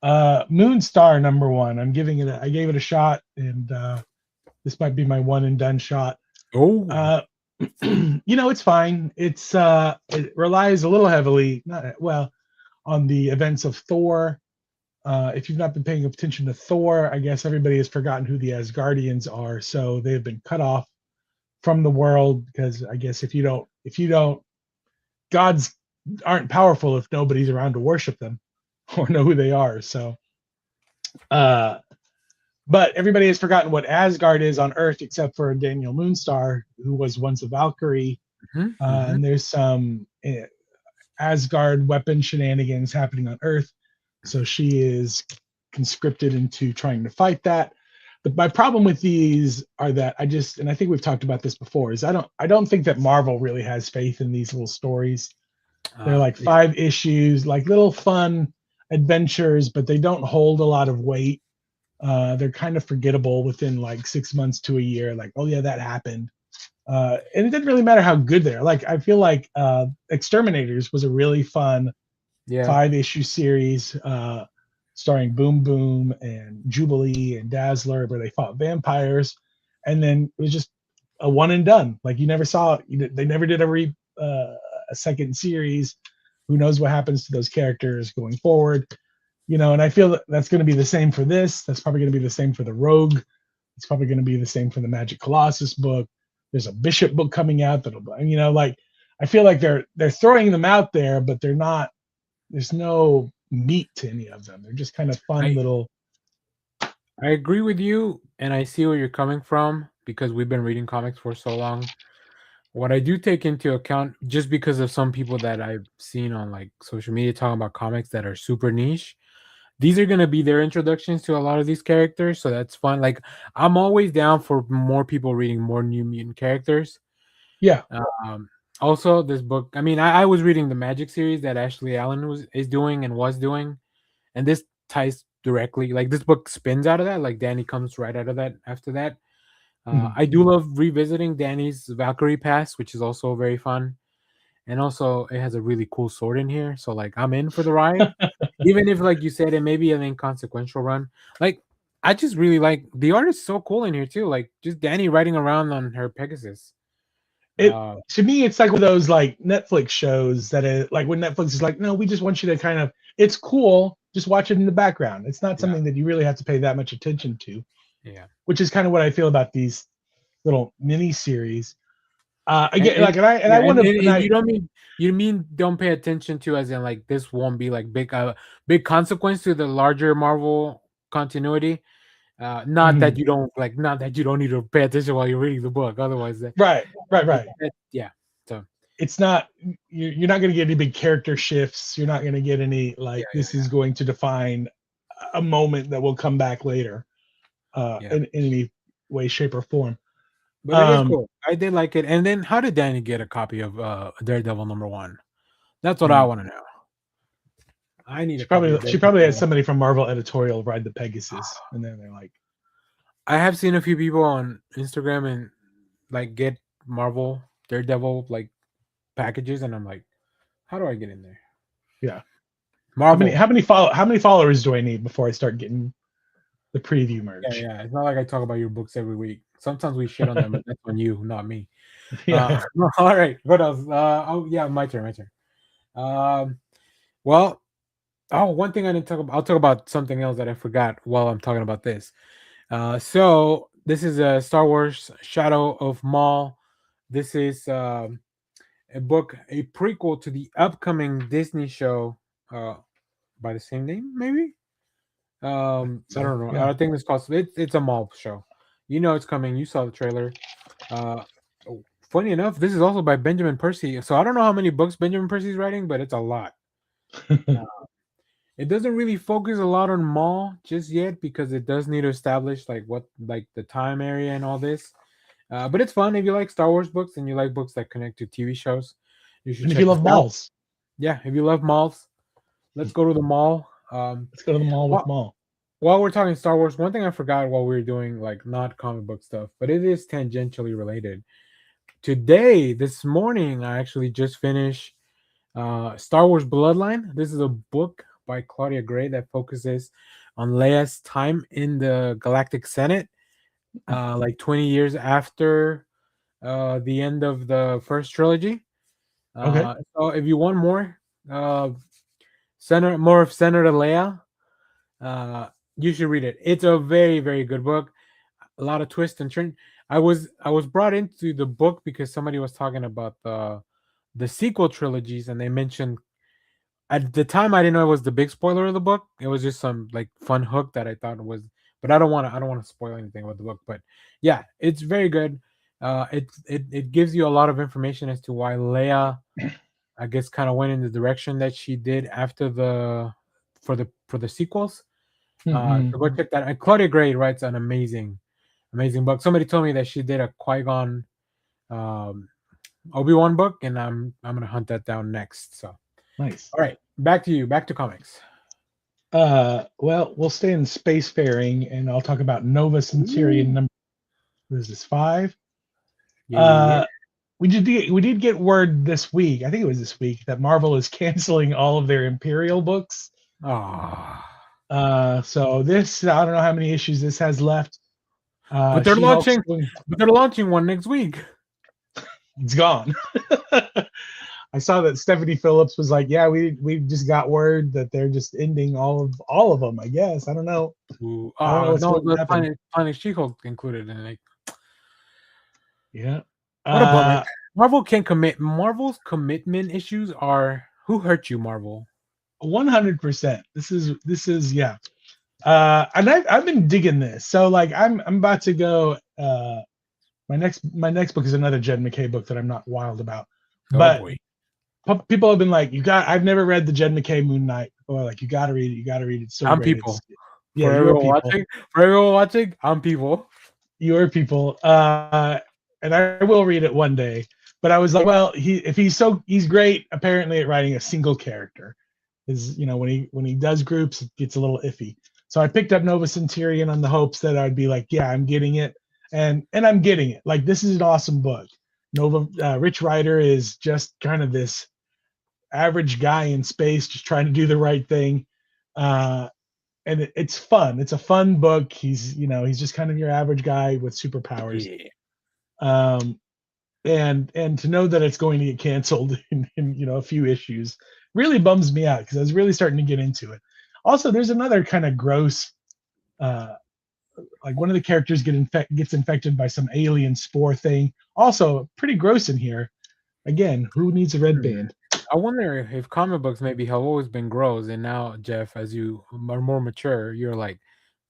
Moonstar #1. I gave it a shot, and this might be my one and done shot.
Oh,
It's fine. It relies a little heavily, on the events of Thor. If you've not been paying attention to Thor, I guess everybody has forgotten who the Asgardians are, so they have been cut off from the world, because I guess if you don't, gods aren't powerful if nobody's around to worship them or know who they are. So, uh, but everybody has forgotten what Asgard is on Earth, except for Daniel Moonstar, who was once a Valkyrie. And there's some Asgard weapon shenanigans happening on Earth, so she is conscripted into trying to fight that. But my problem with these are that and I think we've talked about this before, is I don't think that Marvel really has faith in these little stories. They're like 5 issues, like little fun adventures, but they don't hold a lot of weight. They're kind of forgettable within like 6 months to a year. Like, oh yeah, that happened. And it didn't really matter how good they're. Like, I feel like Exterminators was a really fun 5-issue series, starring Boom Boom and Jubilee and Dazzler, where they fought vampires, and then it was just a one and done. Like, you never saw it. They never did a second series. Who knows what happens to those characters going forward? And I feel that that's going to be the same for this. That's probably going to be the same for the Rogue. It's probably going to be the same for the Magic Colossus book. There's a Bishop book coming out that'll, like, I feel like they're throwing them out there, but they're not. There's no meat to any of them. They're just kind of fun little.
I agree with you, and I see where you're coming from because we've been reading comics for so long. What I do take into account, just because of some people that I've seen on like social media talking about comics that are super niche, these are going to be their introductions to a lot of these characters, so that's fun. Like, I'm always down for more people reading more New Mutant characters.
Yeah.
Also, this book, I mean, I was reading the Magic series that Ashley Allen is doing and was doing, and this ties directly. Like, this book spins out of that. Like, Danny comes right out of that after that. I do love revisiting Danny's Valkyrie Pass, which is also very fun. And also, it has a really cool sword in here. So, like, I'm in for the ride. Even if, like you said, it may be an inconsequential run. Like, I just really like the art is so cool in here, too. Like, just Danny riding around on her Pegasus.
To me, it's like one of those, like, Netflix shows that like when Netflix is like, no, we just want you to kind of, it's cool. Just watch it in the background. It's not something that you really have to pay that much attention to.
Yeah.
Which is kind of what I feel about these little mini series. Again, I want to.
You mean don't pay attention to, as in like this won't be like big consequence to the larger Marvel continuity. Not that you don't need to pay attention while you're reading the book. Otherwise,
right.
Yeah. So
it's not you're not going to get any big character shifts. You're not going to get any this is going to define a moment that will come back later, in any way, shape, or form.
But it is cool. I did like it. And then, how did Danny get a copy of Daredevil #1? That's what I want to know. I need.
She probably had somebody from Marvel editorial ride the Pegasus, and then they're like.
I have seen a few people on Instagram and like get Marvel Daredevil like packages, and I'm like, how do I get in there?
Yeah.
Marvel.
How many followers do I need before I start getting the preview merch?
Yeah. It's not like I talk about your books every week. Sometimes we shit on them, but that's on you, not me.
Yeah.
All right. What else? My turn. Well, one thing I didn't talk about. I'll talk about something else that I forgot while I'm talking about this. So this is a Star Wars Shadow of Maul. This is a book, a prequel to the upcoming Disney show by the same name, maybe. I don't know.
Yeah.
I think it's called. It's a Maul show. You know it's coming. You saw the trailer. Funny enough, this is also by Benjamin Percy. So I don't know how many books Benjamin Percy's writing, but it's a lot. It doesn't really focus a lot on Maul just yet because it does need to establish like the time area and all this. But it's fun if you like Star Wars books and you like books that connect to TV shows. You should.
And if you love malls,
yeah, if you love malls, let's go to the mall.
Let's go to the mall with Maul.
While we're talking Star Wars, one thing I forgot while we were doing like not comic book stuff, but it is tangentially related. This morning, I actually just finished Star Wars Bloodline. This is a book by Claudia Gray that focuses on Leia's time in the Galactic Senate, like 20 years after the end of the first trilogy.
Okay.
So if you want more Senator Leia, you should read it. It's a very, very good book. A lot of twists and turns. I was brought into the book because somebody was talking about the sequel trilogies, and they mentioned at the time I didn't know it was the big spoiler of the book. It was just some like fun hook that I thought was, but I don't want to spoil anything about the book. But yeah, it's very good. It gives you a lot of information as to why Leia, I guess, kind of went in the direction that she did after for the sequels. So go check that. And Claudia Gray writes an amazing book. Somebody told me that she did a Qui-Gon um, Obi-Wan book, and I'm gonna hunt that down next. So
Nice.
all right, back to you. Back to comics.
Well, we'll stay in spacefaring, and I'll talk about Nova Centurion number. What is this, 5?
Yeah.
We did get word this week. I think it was this week that Marvel is canceling all of their Imperial books.
Ah.
So this, I don't know how many issues this has left.
But they're
She-Hulk's
launching.
going-
But they're launching one next week.
It's gone. I saw that Stephanie Phillips was like, "Yeah, we just got word that they're just ending all of them." I guess I don't know.
Ooh.
I don't know what's
No,
going to
the
happen.
Planet She-Hulk included in it.
Yeah.
What a bummer. Marvel can commit. Marvel's commitment issues are who hurt you, Marvel.
100%. This is yeah. And I've been digging this. So like I'm about to go. My next book is another Jed McKay book that I'm not wild about,
Oh
but
boy.
people have been like, I've never read the Jed McKay Moon Knight. Or like, you got to read it. You got to read it. It's so
I'm
great.
people.
Yeah,
For
you're
everyone
people.
watching, for everyone watching, I'm people.
You're people. And I will read it one day. But I was like, well, he's great apparently at writing a single character. Is when he does groups, it gets a little iffy. So I picked up Nova Centurion on the hopes that I'd be like, yeah, I'm getting it, and I'm getting it. Like, this is an awesome book. Rich Rider is just kind of this average guy in space, just trying to do the right thing, and it's fun. It's a fun book. He's just kind of your average guy with superpowers.
Yeah.
And to know that it's going to get canceled in a few issues really bums me out, because I was really starting to get into it. Also, there's another kind of gross, like one of the characters gets infected by some alien spore thing. Also, pretty gross in here. Again, who needs a red band?
I wonder if comic books maybe have always been gross, and now, Jeff, as you are more mature, you're like,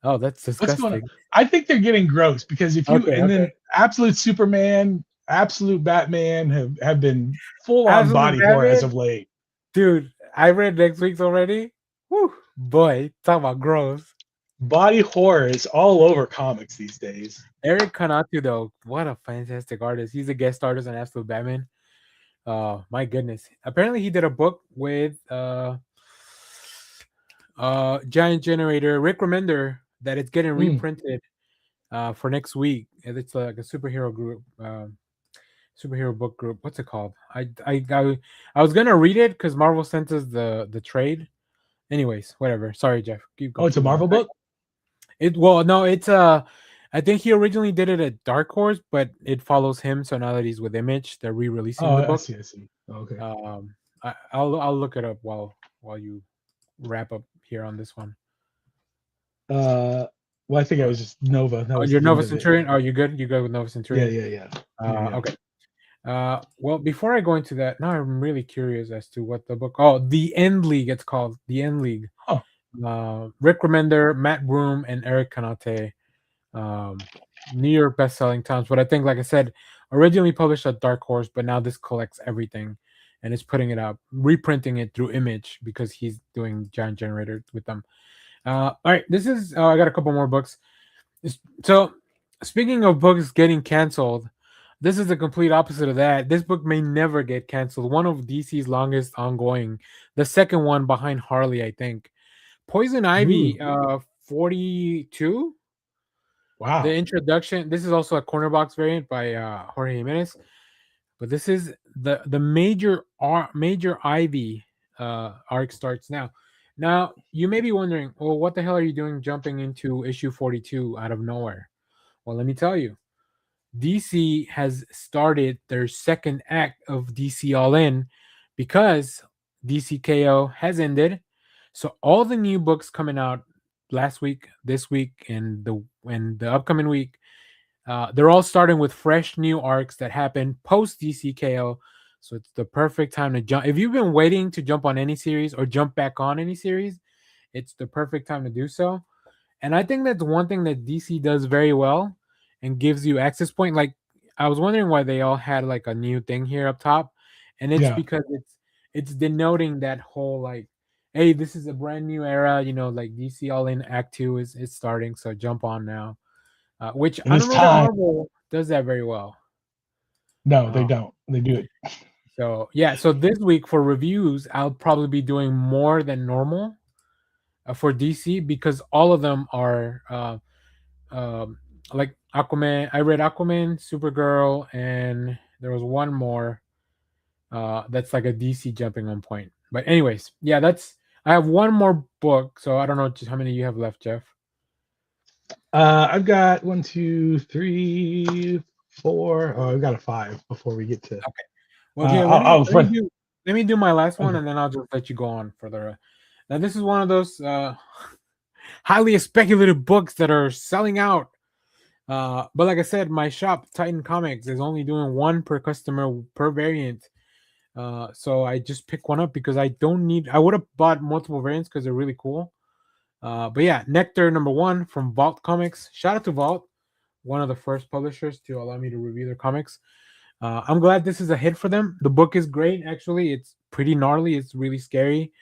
oh, that's
What's going on?
disgusting.
I think they're getting gross, because then Absolute Superman, Absolute Batman have been full on
Absolute
body horror as
Batman?
of late.
Dude, I read next week's already. Woo, boy, talk about gross.
Body horror is all over comics these days.
Eric Kanatu, though, what a fantastic artist. He's a guest artist on Absolute Batman. My goodness. Apparently he did a book with Giant Generator, Rick Remender, that it's getting reprinted for next week. And it's like a superhero group, superhero book group. What's it called? I was gonna read it because Marvel sent us the trade. Anyways, whatever. Sorry, Jeff. Keep going.
Oh, it's a Marvel book?
No, it's I think he originally did it at Dark Horse, but it follows him. So now that he's with Image, they're re-releasing the book.
I see. Okay.
I'll look it up while you wrap up here on this one.
Well, I think I was just Nova. That was
You're
the
Nova
end of it.
Centurion. Are you good? You good with Nova Centurion?
Yeah.
Okay. Well, before I go into that, now I'm really curious as to what the book. Oh, The End League. It's called The End League.
Oh.
Rick Remender, Matt Broom, and Eric Kanate. New York best-selling times, but I think, like I said, originally published at Dark Horse, but now this collects everything and is putting it up, reprinting it through Image because he's doing Giant Generator with them. All right, this is I got a couple more books. So speaking of books getting canceled, this is the complete opposite of that. This book may never get canceled. One of DC's longest ongoing, the second one behind Harley, I think. Poison Ivy 42.
Wow.
The introduction. This is also a corner box variant by Jorge Jimenez, but this is the major Ivy arc starts now. Now you may be wondering, well, what the hell are you doing jumping into issue 42 out of nowhere? Well, let me tell you, DC has started their second act of DC All In because DC KO has ended. So all the new books coming out last week, this week, and the upcoming week They're all starting with fresh new arcs that happen post DCKO. So it's the perfect time to jump. If you've been waiting to jump on any series or jump back on any series, it's the perfect time to do so. And I think that's one thing that DC does very well and gives you access point. Like I was wondering why they all had like a new thing here up top, and it's
Yeah.
because it's denoting that whole like, hey, this is a brand new era. Like DC All In Act Two is starting, so jump on now. Which
And
I
it's
don't know that
time.
Marvel does that very well.
No, they
Uh,
don't. They do it.
so yeah, so this week for reviews, I'll probably be doing more than normal for DC because all of them are um, like Aquaman. I read Aquaman, Supergirl, and there was one more that's like a DC jumping on point. But anyways, yeah, I have one more book, so I don't know just how many you have left, Jeff.
I've got 1, 2, 3, 4. Oh, I've got a 5 before we get to.
Okay. Well, here
For,
let me do my last one,
okay.
and then I'll just let you go on further. Now, this is one of those highly speculative books that are selling out. But like I said, my shop, Titan Comics, is only doing one per customer per variant. So I just pick one up because I don't need. I would have bought multiple variants because they're really cool. But yeah, Nectar #1 from Vault Comics. Shout out to Vault, one of the first publishers to allow me to review their comics. I'm glad this is a hit for them. The book is great, actually. It's pretty gnarly. It's really scary.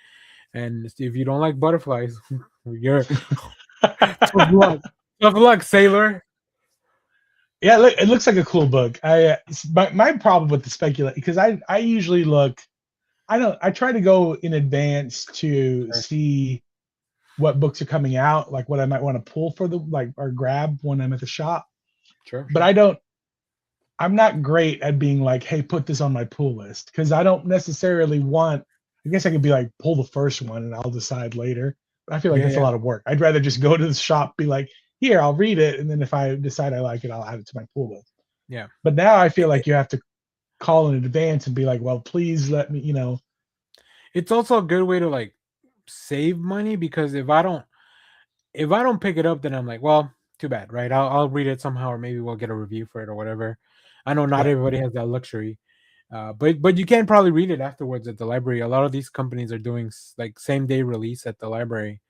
And if you don't like butterflies, you're tough luck. Tough luck, sailor.
Yeah, it looks like a cool book. My problem with the speculate because I usually look. I try to go in advance to see what books are coming out, like what I might want to pull for or grab when I'm at the shop.
Sure.
But I'm not great at being like, hey, put this on my pull list because I don't necessarily want. I guess I could be like, pull the first one and I'll decide later. But I feel like that's a lot of work. I'd rather just go to the shop, be like, here, I'll read it, and then if I decide I like it, I'll add it to my pull list.
Yeah.
But now I feel like you have to call in advance and be like, well, please let me,
It's also a good way to like save money because if I don't pick it up, then I'm like, well, too bad, right? I'll read it somehow, or maybe we'll get a review for it or whatever. I know not
Yeah.
everybody has that luxury, but you can probably read it afterwards at the library. A lot of these companies are doing like same day release at the library.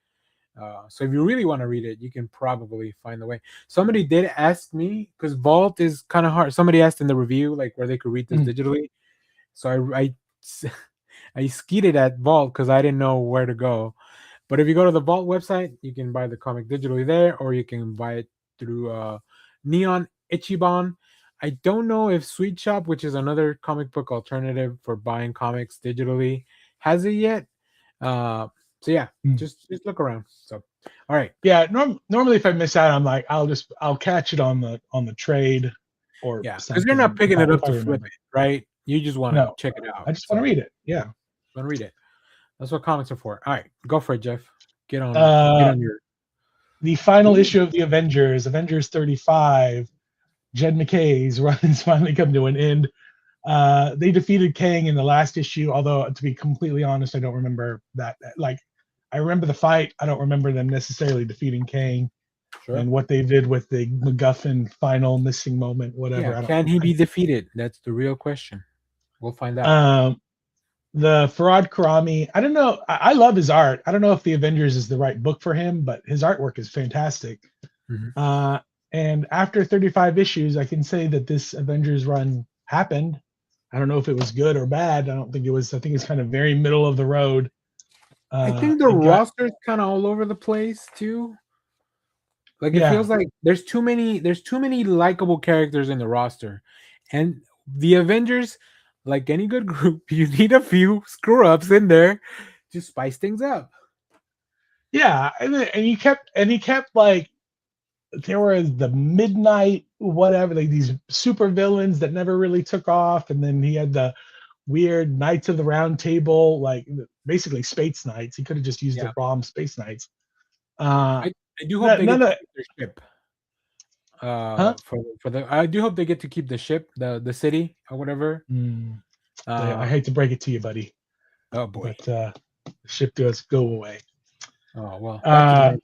So if you really want to read it, you can probably find the way. Somebody did ask me because Vault is kind of hard. Somebody asked in the review like where they could read this digitally. So I skeeted at Vault because I didn't know where to go. But if you go to the Vault website, you can buy the comic digitally there, or you can buy it through Neon Ichiban. I don't know if Sweet Shop, which is another comic book alternative for buying comics digitally, has it yet. So yeah, just look around. So all right.
Yeah, normally if I miss out, I'm like, I'll catch it on the trade or
Yeah, because
something.
you're not picking it up
if I
to flip
remember.
it, right? You just want to
No,
check it out.
I just want to read it. Yeah.
Want to read it. That's what comics are for. All right, go for it, Jeff. Get on your.
The final issue of the Avengers 35. Jed McKay's run has finally come to an end. They defeated Kang in the last issue, although to be completely honest, I don't remember that. Like, I remember the fight. I don't remember them necessarily defeating Kang. Sure. And what they did with the MacGuffin final missing moment, whatever.
Yeah, can he be defeated? That's the real question. We'll find
out. The Farad Karami, I don't know. I love his art. I don't know if the Avengers is the right book for him, but his artwork is fantastic. Mm-hmm. And after 35 issues, I can say that this Avengers run happened. I don't know if it was good or bad. I don't think it was. I think it's kind of very middle of the road.
I think the roster is kind of all over the place too. Like it feels like there's too many likable characters in the roster, and the Avengers, like any good group, you need a few screw ups in there to spice things up.
Yeah, and he kept like there was the midnight whatever, like these super villains that never really took off, and then he had the weird Knights of the Round Table, like basically Space Knights. He could have just used the ROM Space Knights.
I do hope they get to keep their ship. I do hope they get to keep the ship, the city or whatever.
I hate to break it to you, buddy.
Oh boy,
but the ship does go away.
Oh well.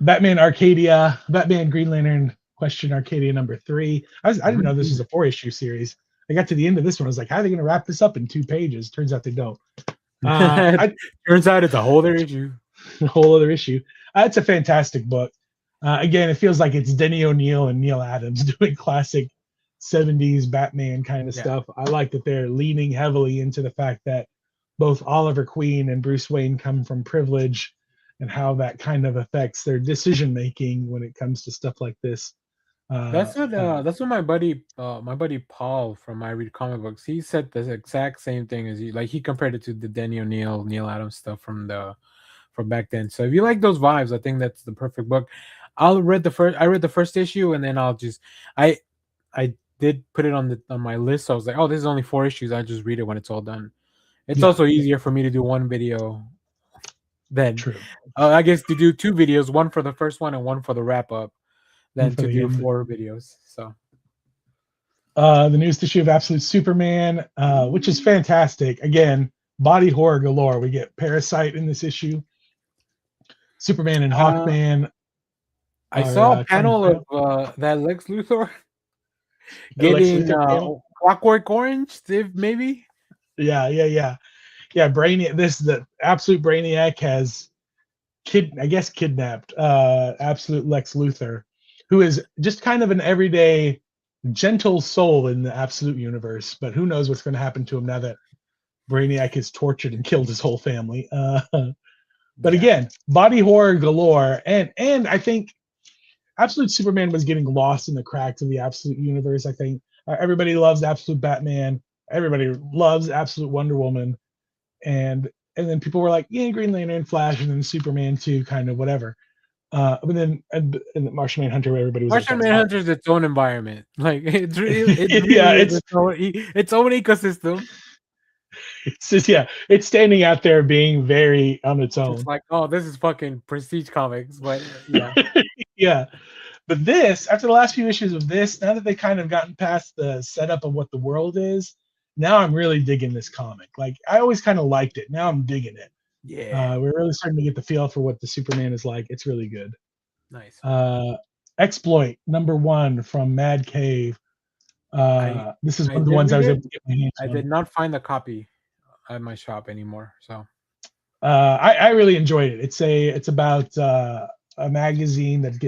Batman Arcadia, Batman Green Lantern Question Arcadia #3. I didn't know this was a 4-issue series. I got to the end of this one. I was like, how are they going to wrap this up in 2 pages? Turns out they don't.
Turns out it's a whole other issue.
A whole other issue. It's a fantastic book. Again, it feels like it's Denny O'Neil and Neil Adams doing classic 70s Batman kind of stuff. I like that they're leaning heavily into the fact that both Oliver Queen and Bruce Wayne come from privilege, and how that kind of affects their decision making when it comes to stuff like this.
That's what my buddy Paul from I Read Comic Books, he said the exact same thing as you. Like, he compared it to the Denny O'Neil, Neil Adams stuff from back then. So if you like those vibes, I think that's the perfect book. I read the first issue, and then I did put it on my list. So I was like, oh, this is only 4 issues. I'll just read it when it's all done. It's also easier for me to do one video than I guess to do 2 videos, one for the first one and one for the wrap up, than to do 4 videos. So
the newest issue of Absolute Superman, which is fantastic. Again, body horror galore. We get Parasite in this issue. Superman and Hawkman.
I saw a panel of that Lex Luthor getting Clockwork Orange, maybe.
Yeah. Brainiac. The Absolute Brainiac has kidnapped Absolute Lex Luthor, who is just kind of an everyday gentle soul in the Absolute universe. But who knows what's going to happen to him now that Brainiac has tortured and killed his whole family. But again, body horror galore, and I think Absolute Superman was getting lost in the cracks of the Absolute universe. I think everybody loves Absolute Batman. Everybody loves Absolute Wonder Woman, and then people were like, yeah, Green Lantern, Flash, and then Superman 2, kind of whatever. But then and Martian Manhunter, everybody was
Martian Manhunter is its own environment. Like it's its own ecosystem.
It's just, it's standing out there being very on its own.
It's like, oh, this is fucking prestige comics, but yeah.
Yeah. But this, after the last few issues of this, now that they kind of gotten past the setup of what the world is, now I'm really digging this comic. Like, I always kind of liked it. Now I'm digging it.
Yeah.
We're really starting to get the feel for what the Superman is like. It's really good.
Nice.
Exploit #1 from Mad Cave. This is one of the ones I was able to get my hands on.
I did not find the copy at my shop anymore. So
I really enjoyed it. It's about a magazine that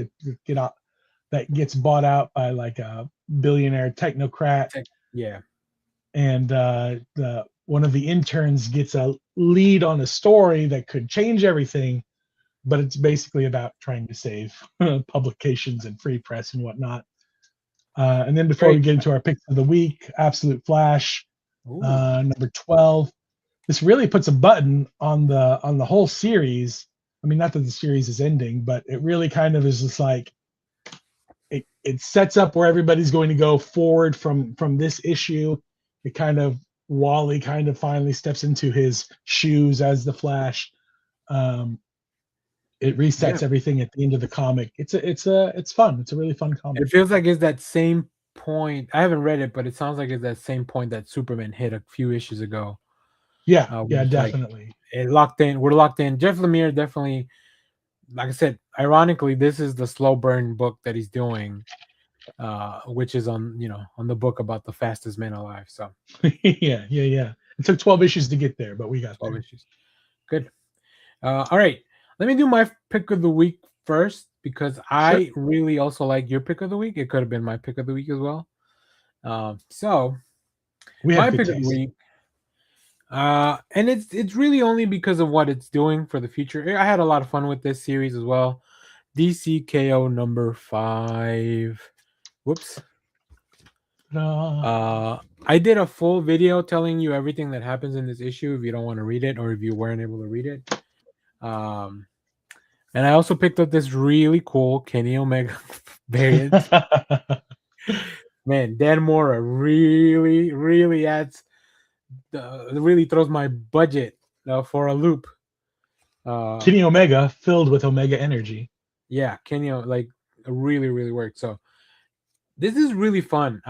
gets bought out by like a billionaire technocrat.
Yeah.
And one of the interns gets a lead on a story that could change everything, but it's basically about trying to save publications and free press and whatnot. And then before we get into our picks of the week, Absolute Flash, #12. This really puts a button on the whole series. I mean, not that the series is ending, but it really kind of is just like it sets up where everybody's going to go forward from this issue. It kind of Wally kind of finally steps into his shoes as the Flash. It resets everything at the end of the comic. It's fun. It's a really fun comic.
It feels like it's that same point. I haven't read it, but it sounds like it's that same point that Superman hit a few issues ago.
Yeah, definitely.
It locked in. We're locked in. Jeff Lemire definitely, like I said, ironically, this is the slow burn book that he's doing, which is on the book about the fastest man alive. So
yeah. It took 12 issues to get there, but we got
12
there.
issues. Good. All right. Let me do my pick of the week first, because I really also like your pick of the week. It could have been my pick of the week as well. So my pick of the week. And it's really only because of what it's doing for the future. I had a lot of fun with this series as well. DCKO #5. Whoops. I did a full video telling you everything that happens in this issue if you don't want to read it, or if you weren't able to read it. And I also picked up this really cool Kenny Omega variant. Man, Dan Mora really really throws my budget for a loop.
Kenny Omega filled with Omega energy.
Yeah, Kenny really worked. So this is really fun.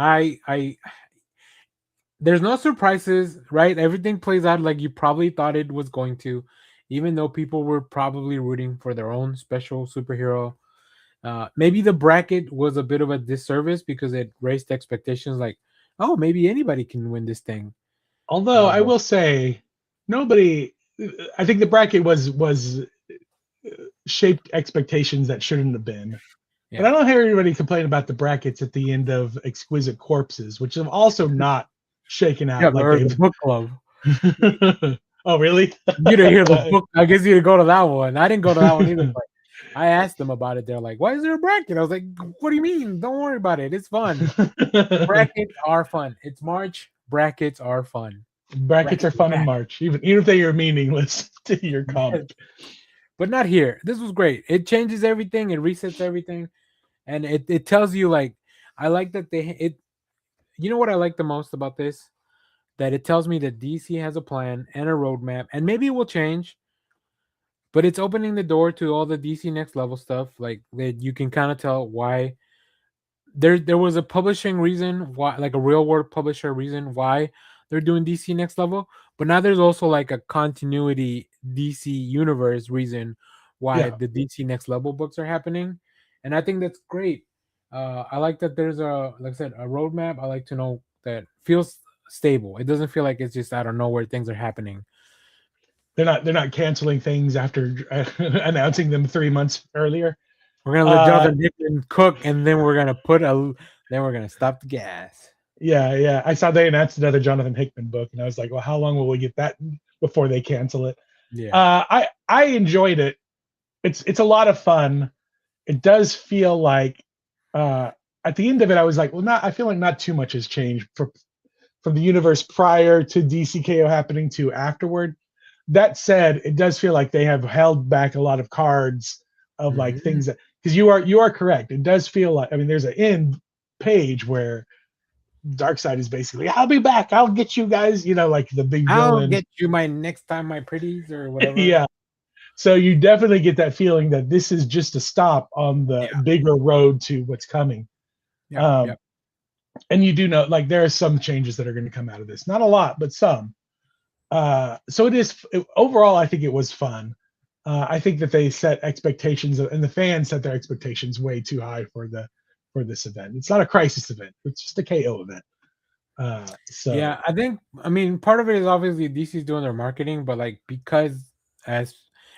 There's no surprises, right? Everything plays out like you probably thought it was going to, even though people were probably rooting for their own special superhero. Maybe the bracket was a bit of a disservice because it raised expectations. Like, oh, maybe anybody can win this thing.
Although I will say, nobody. I think the bracket was shaped expectations that shouldn't have been. But I
Yeah,
don't hear anybody complain about the brackets at the end of Exquisite Corpses, which have also not shaken
yeah,
out like
or the
they've.
book club.
Oh, really?
You didn't hear the book. I guess you didn't go to that one. I didn't go to that one either. But I asked them about it. They're like, "Why is there a bracket?" I was like, "What do you mean? Don't worry about it. It's fun. Brackets are fun. It's March. Brackets are fun.
Brackets are
Brackets
fun in
are
March, even if they are meaningless to your
back."
comic.
But not here. This was great. It changes everything. It resets everything, and it tells you like I like that they it. You know what I like the most about this? That it tells me that DC has a plan and a roadmap, and maybe it will change. But it's opening the door to all the DC next level stuff. Like that, you can kind of tell why there was a publishing reason why, like a real world publisher reason why they're doing DC next level. But now there's also like a continuity DC universe reason why
Yeah,
the DC next level books are happening, and I think that's great. I like that there's a, like I said, a roadmap. I like to know that feels stable. It doesn't feel like it's just out of nowhere things are happening.
they're not canceling things after announcing them 3 months earlier.
We're gonna let
Uh,
Jonathan Hickman cook, and then we're gonna stop the gas.
yeah, yeah. I saw they announced another Jonathan Hickman book, and I was like, well, how long will we get that before they cancel it?
Yeah,
I enjoyed it. It's a lot of fun. It does feel like uh, at the end of it, I was like, well, not. I feel like not too much has changed from the universe prior to DCKO happening to afterward. That said, it does feel like they have held back a lot of cards of like
hmm
things that, because you are correct. It does feel like, I mean, there's an end page where Darkseid is basically, I'll be back, I'll get you guys, like the big
I'll
villain.
get you my next time, my pretties, or whatever.
Yeah. So you definitely get that feeling that this is just a stop on the
Yeah,
bigger road to what's coming.
yeah, yeah,
Um, and you do know, like, there are some changes that are going to come out of this. Not a lot, but some. So overall, I think it was fun. I think that they set expectations, and the fans set their expectations way too high for this event. It's not a crisis event; it's just a KO event. So
yeah. I mean, part of it is obviously DC's doing their marketing, but like because as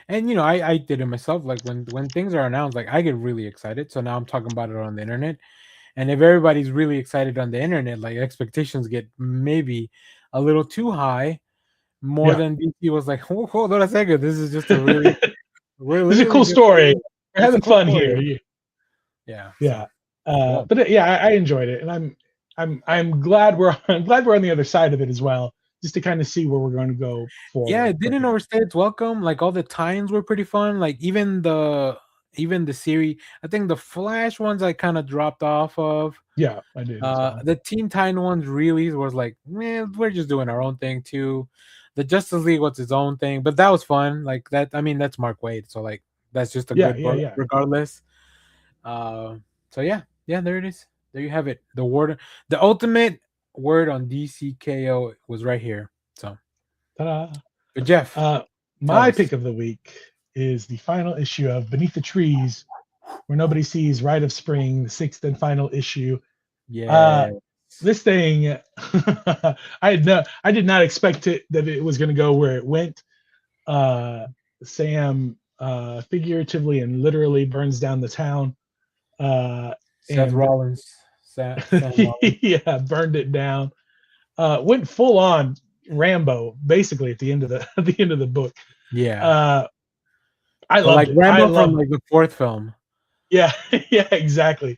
and I did it myself. Like when things are announced, like I get really excited. So now I'm talking about it on the internet, and if everybody's really excited on the internet, like expectations get maybe a little too high, more
yeah,
than DC was like, hold on a second, this is just a really,
this
we're
is a
literally
cool
just
story. We're
it's a
having
cool
fun here.
story. Yeah.
Yeah.
So cool.
But yeah, I enjoyed it, and I'm glad I'm glad we're on the other side of it as well, just to kind of see where we're going to go
Yeah,
forward
it
from
didn't
here.
overstay its welcome. Like all the times were pretty fun. Like even the series, I think the Flash ones I kind of dropped off of.
Yeah, I did as well.
The Teen Titan ones really was like, man, we're just doing our own thing too. The Justice League was its own thing, but that was fun. Like that, I mean, that's Mark Waid, so like that's just a
Yeah,
good
yeah,
book,
yeah.
regardless. So yeah, yeah, there it is. There you have it. The ultimate word on DCKO was right here. So,
Ta-da.
but Jeff,
Uh,
tell
my
us.
pick of the week is the final issue of Beneath the Trees, Where Nobody Sees, Rite of Spring, the sixth and final issue. Uh,
Yeah,
this thing, I did not expect that it was going to go where it went. Uh, Sam figuratively and literally burns down the town,
Seth
and
Rollins, Sam Rollins.
yeah, burned it down. Went full on Rambo basically at the end of the at the end of the book.
Yeah,
Uh, I
but like
loved it. I
Rambo from
loved.
like the fourth film.
Yeah, yeah, exactly.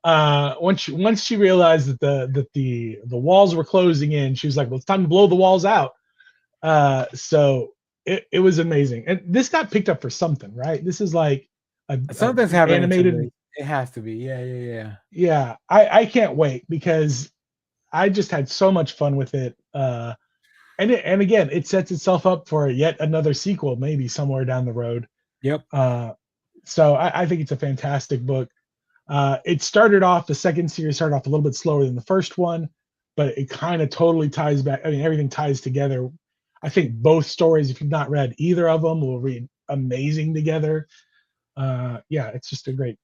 Once she realized that the walls were closing in, she was like, "Well, it's time to blow the walls out." So it was amazing, and this got picked up for something, right? This is like a
Something's happening to
animated.
this. It has to be. Yeah, yeah, yeah.
Yeah, I can't wait because I just had so much fun with it. And again, it sets itself up for yet another sequel, maybe somewhere down the road.
Yep.
Uh, so I think it's a fantastic book. It started off, the second series started off a little bit slower than the first one, but it kind of totally ties back. I mean, everything ties together. I think both stories, if you've not read either of them, will read amazing together. Yeah, it's just a great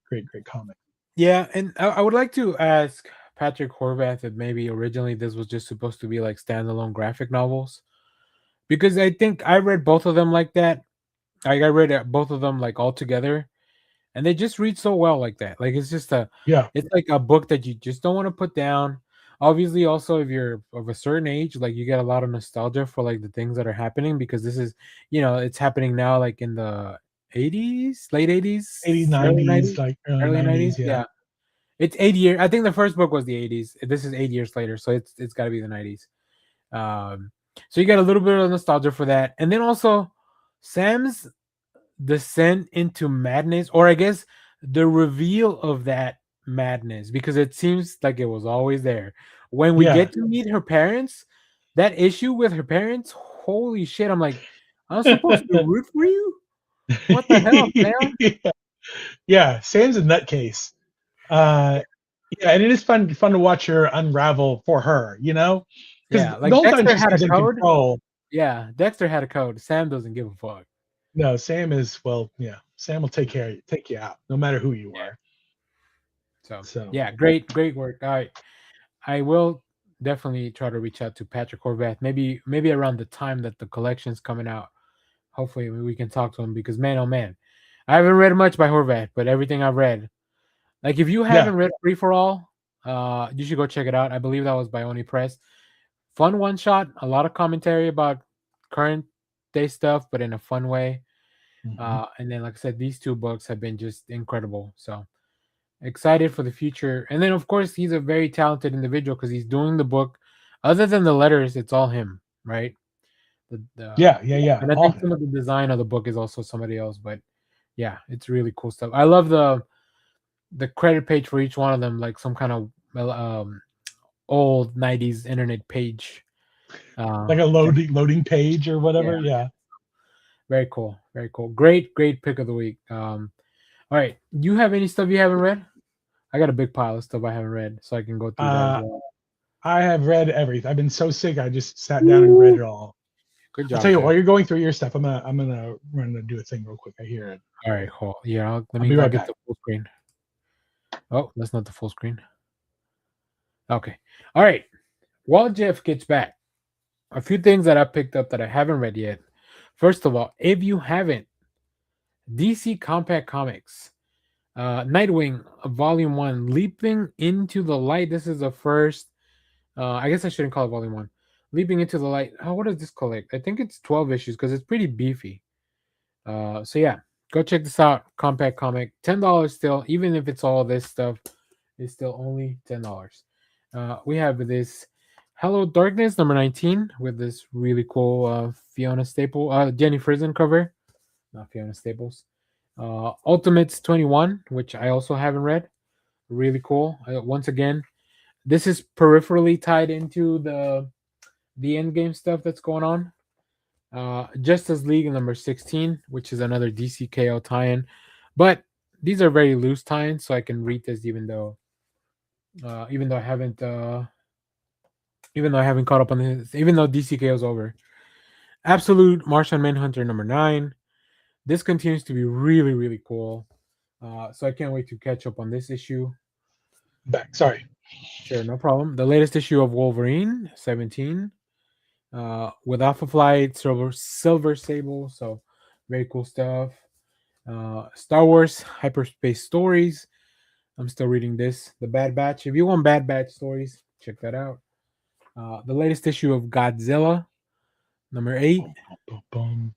comic.
Yeah, and I would like to ask Patrick Horvath if maybe originally this was just supposed to be like standalone graphic novels, because I think I read both of them like that. I read both of them like all together, and they just read so well like that. Like it's just
Yeah,
it's like a book that you just don't want to put down. Obviously, also if you're of a certain age, like you get a lot of nostalgia for like the things that are happening because this is, it's happening now, like in the 80s, late
80s,
80s, early
90s,
90s,
like early
early
90s.
90s.
Yeah,
Yeah, it's 8 years. I think the first book was the 80s. This is 8 years later, so it's got to be the 90s. Um, so you get a little bit of nostalgia for that, and then also Sam's descent into madness, or I guess the reveal of that madness, because it seems like it was always there. When we
yeah.
get to meet her parents, that issue with her parents, holy shit! I'm like, I'm supposed to root for you. What the hell, Sam?
Yeah, Sam's a nutcase. Uh, yeah, and it is fun to watch her unravel for her, because
Yeah,
the
like
whole time
Dexter
she
had a
seems in
code.
control.
Yeah, Dexter had a code. Sam doesn't give a fuck.
No, Sam is, well, yeah. Sam will take you out, no matter who you
Yeah.
are.
So
So
yeah, great work. I will definitely try to reach out to Patrick Horvath. Maybe around the time that the collection's coming out. Hopefully we can talk to him, because man, oh man, I haven't read much by Horvath, but everything I've read, like if you
yeah,
haven't read Free for All, you should go check it out. I believe that was by Oni Press. Fun one shot, a lot of commentary about current day stuff, but in a fun way.
mhm.
And then, like I said, these two books have been just incredible. So excited for the future. And then, of course, he's a very talented individual because he's doing the book. Other than the letters, it's all him, right?
Yeah.
And I
All
think
him.
some of the design of the book is also somebody else. But yeah, it's really cool stuff. I love the credit page for each one of them, like some kind of old '90s internet page.
Like a
That-
loading page or
yeah,
whatever. Yeah.
very cool, very cool. Great pick of the week. All right, you have any stuff you haven't read? I got a big pile of stuff I haven't read, so I can go through that as
Uh,
well.
I have read everything. I've been so sick. I just sat down and read it all.
Good
I'll
job,
tell you what,
Jeff.
while you're going through your stuff, I'm gonna run and do a thing real quick. I hear it.
All right, cool. Yeah,
I'll be
I'll
right
get
back.
the full screen. Oh, that's not the full screen. Okay. All right. While Jeff gets back, a few things that I picked up that I haven't read yet. First of all, if you haven't, DC Compact Comics, Nightwing, Volume 1, Leaping into the Light. This is the first, I guess I shouldn't call it Volume 1. Leaping into the Light. Oh, what does this collect? I think it's 12 issues because it's pretty beefy. So yeah, go check this out. Compact comic, $10 still, even if it's all this stuff, it's still only $10. We have this Hello Darkness number 19 with this really cool Fiona Staple, Jenny Frison cover, not Fiona Staples. Ultimates 21, which I also haven't read. Really cool. Once again, this is peripherally tied into the end game stuff that's going on. Justice League number 16, which is another DCKO tie-in, but these are very loose tie-ins, so I can read this even though I haven't caught up on this, even though DCKO is over. Absolute Martian Manhunter number 9. This continues to be really cool. So I can't wait to catch up on this issue.
Back. Sorry.
Sure, no problem. The latest issue of Wolverine 17. With Alpha Flight, Silver Sable, so very cool stuff. Star Wars Hyperspace Stories. I'm still reading this. The Bad Batch. If you want Bad Batch stories, check that out. The latest issue of Godzilla, number 8.
Boom, boom.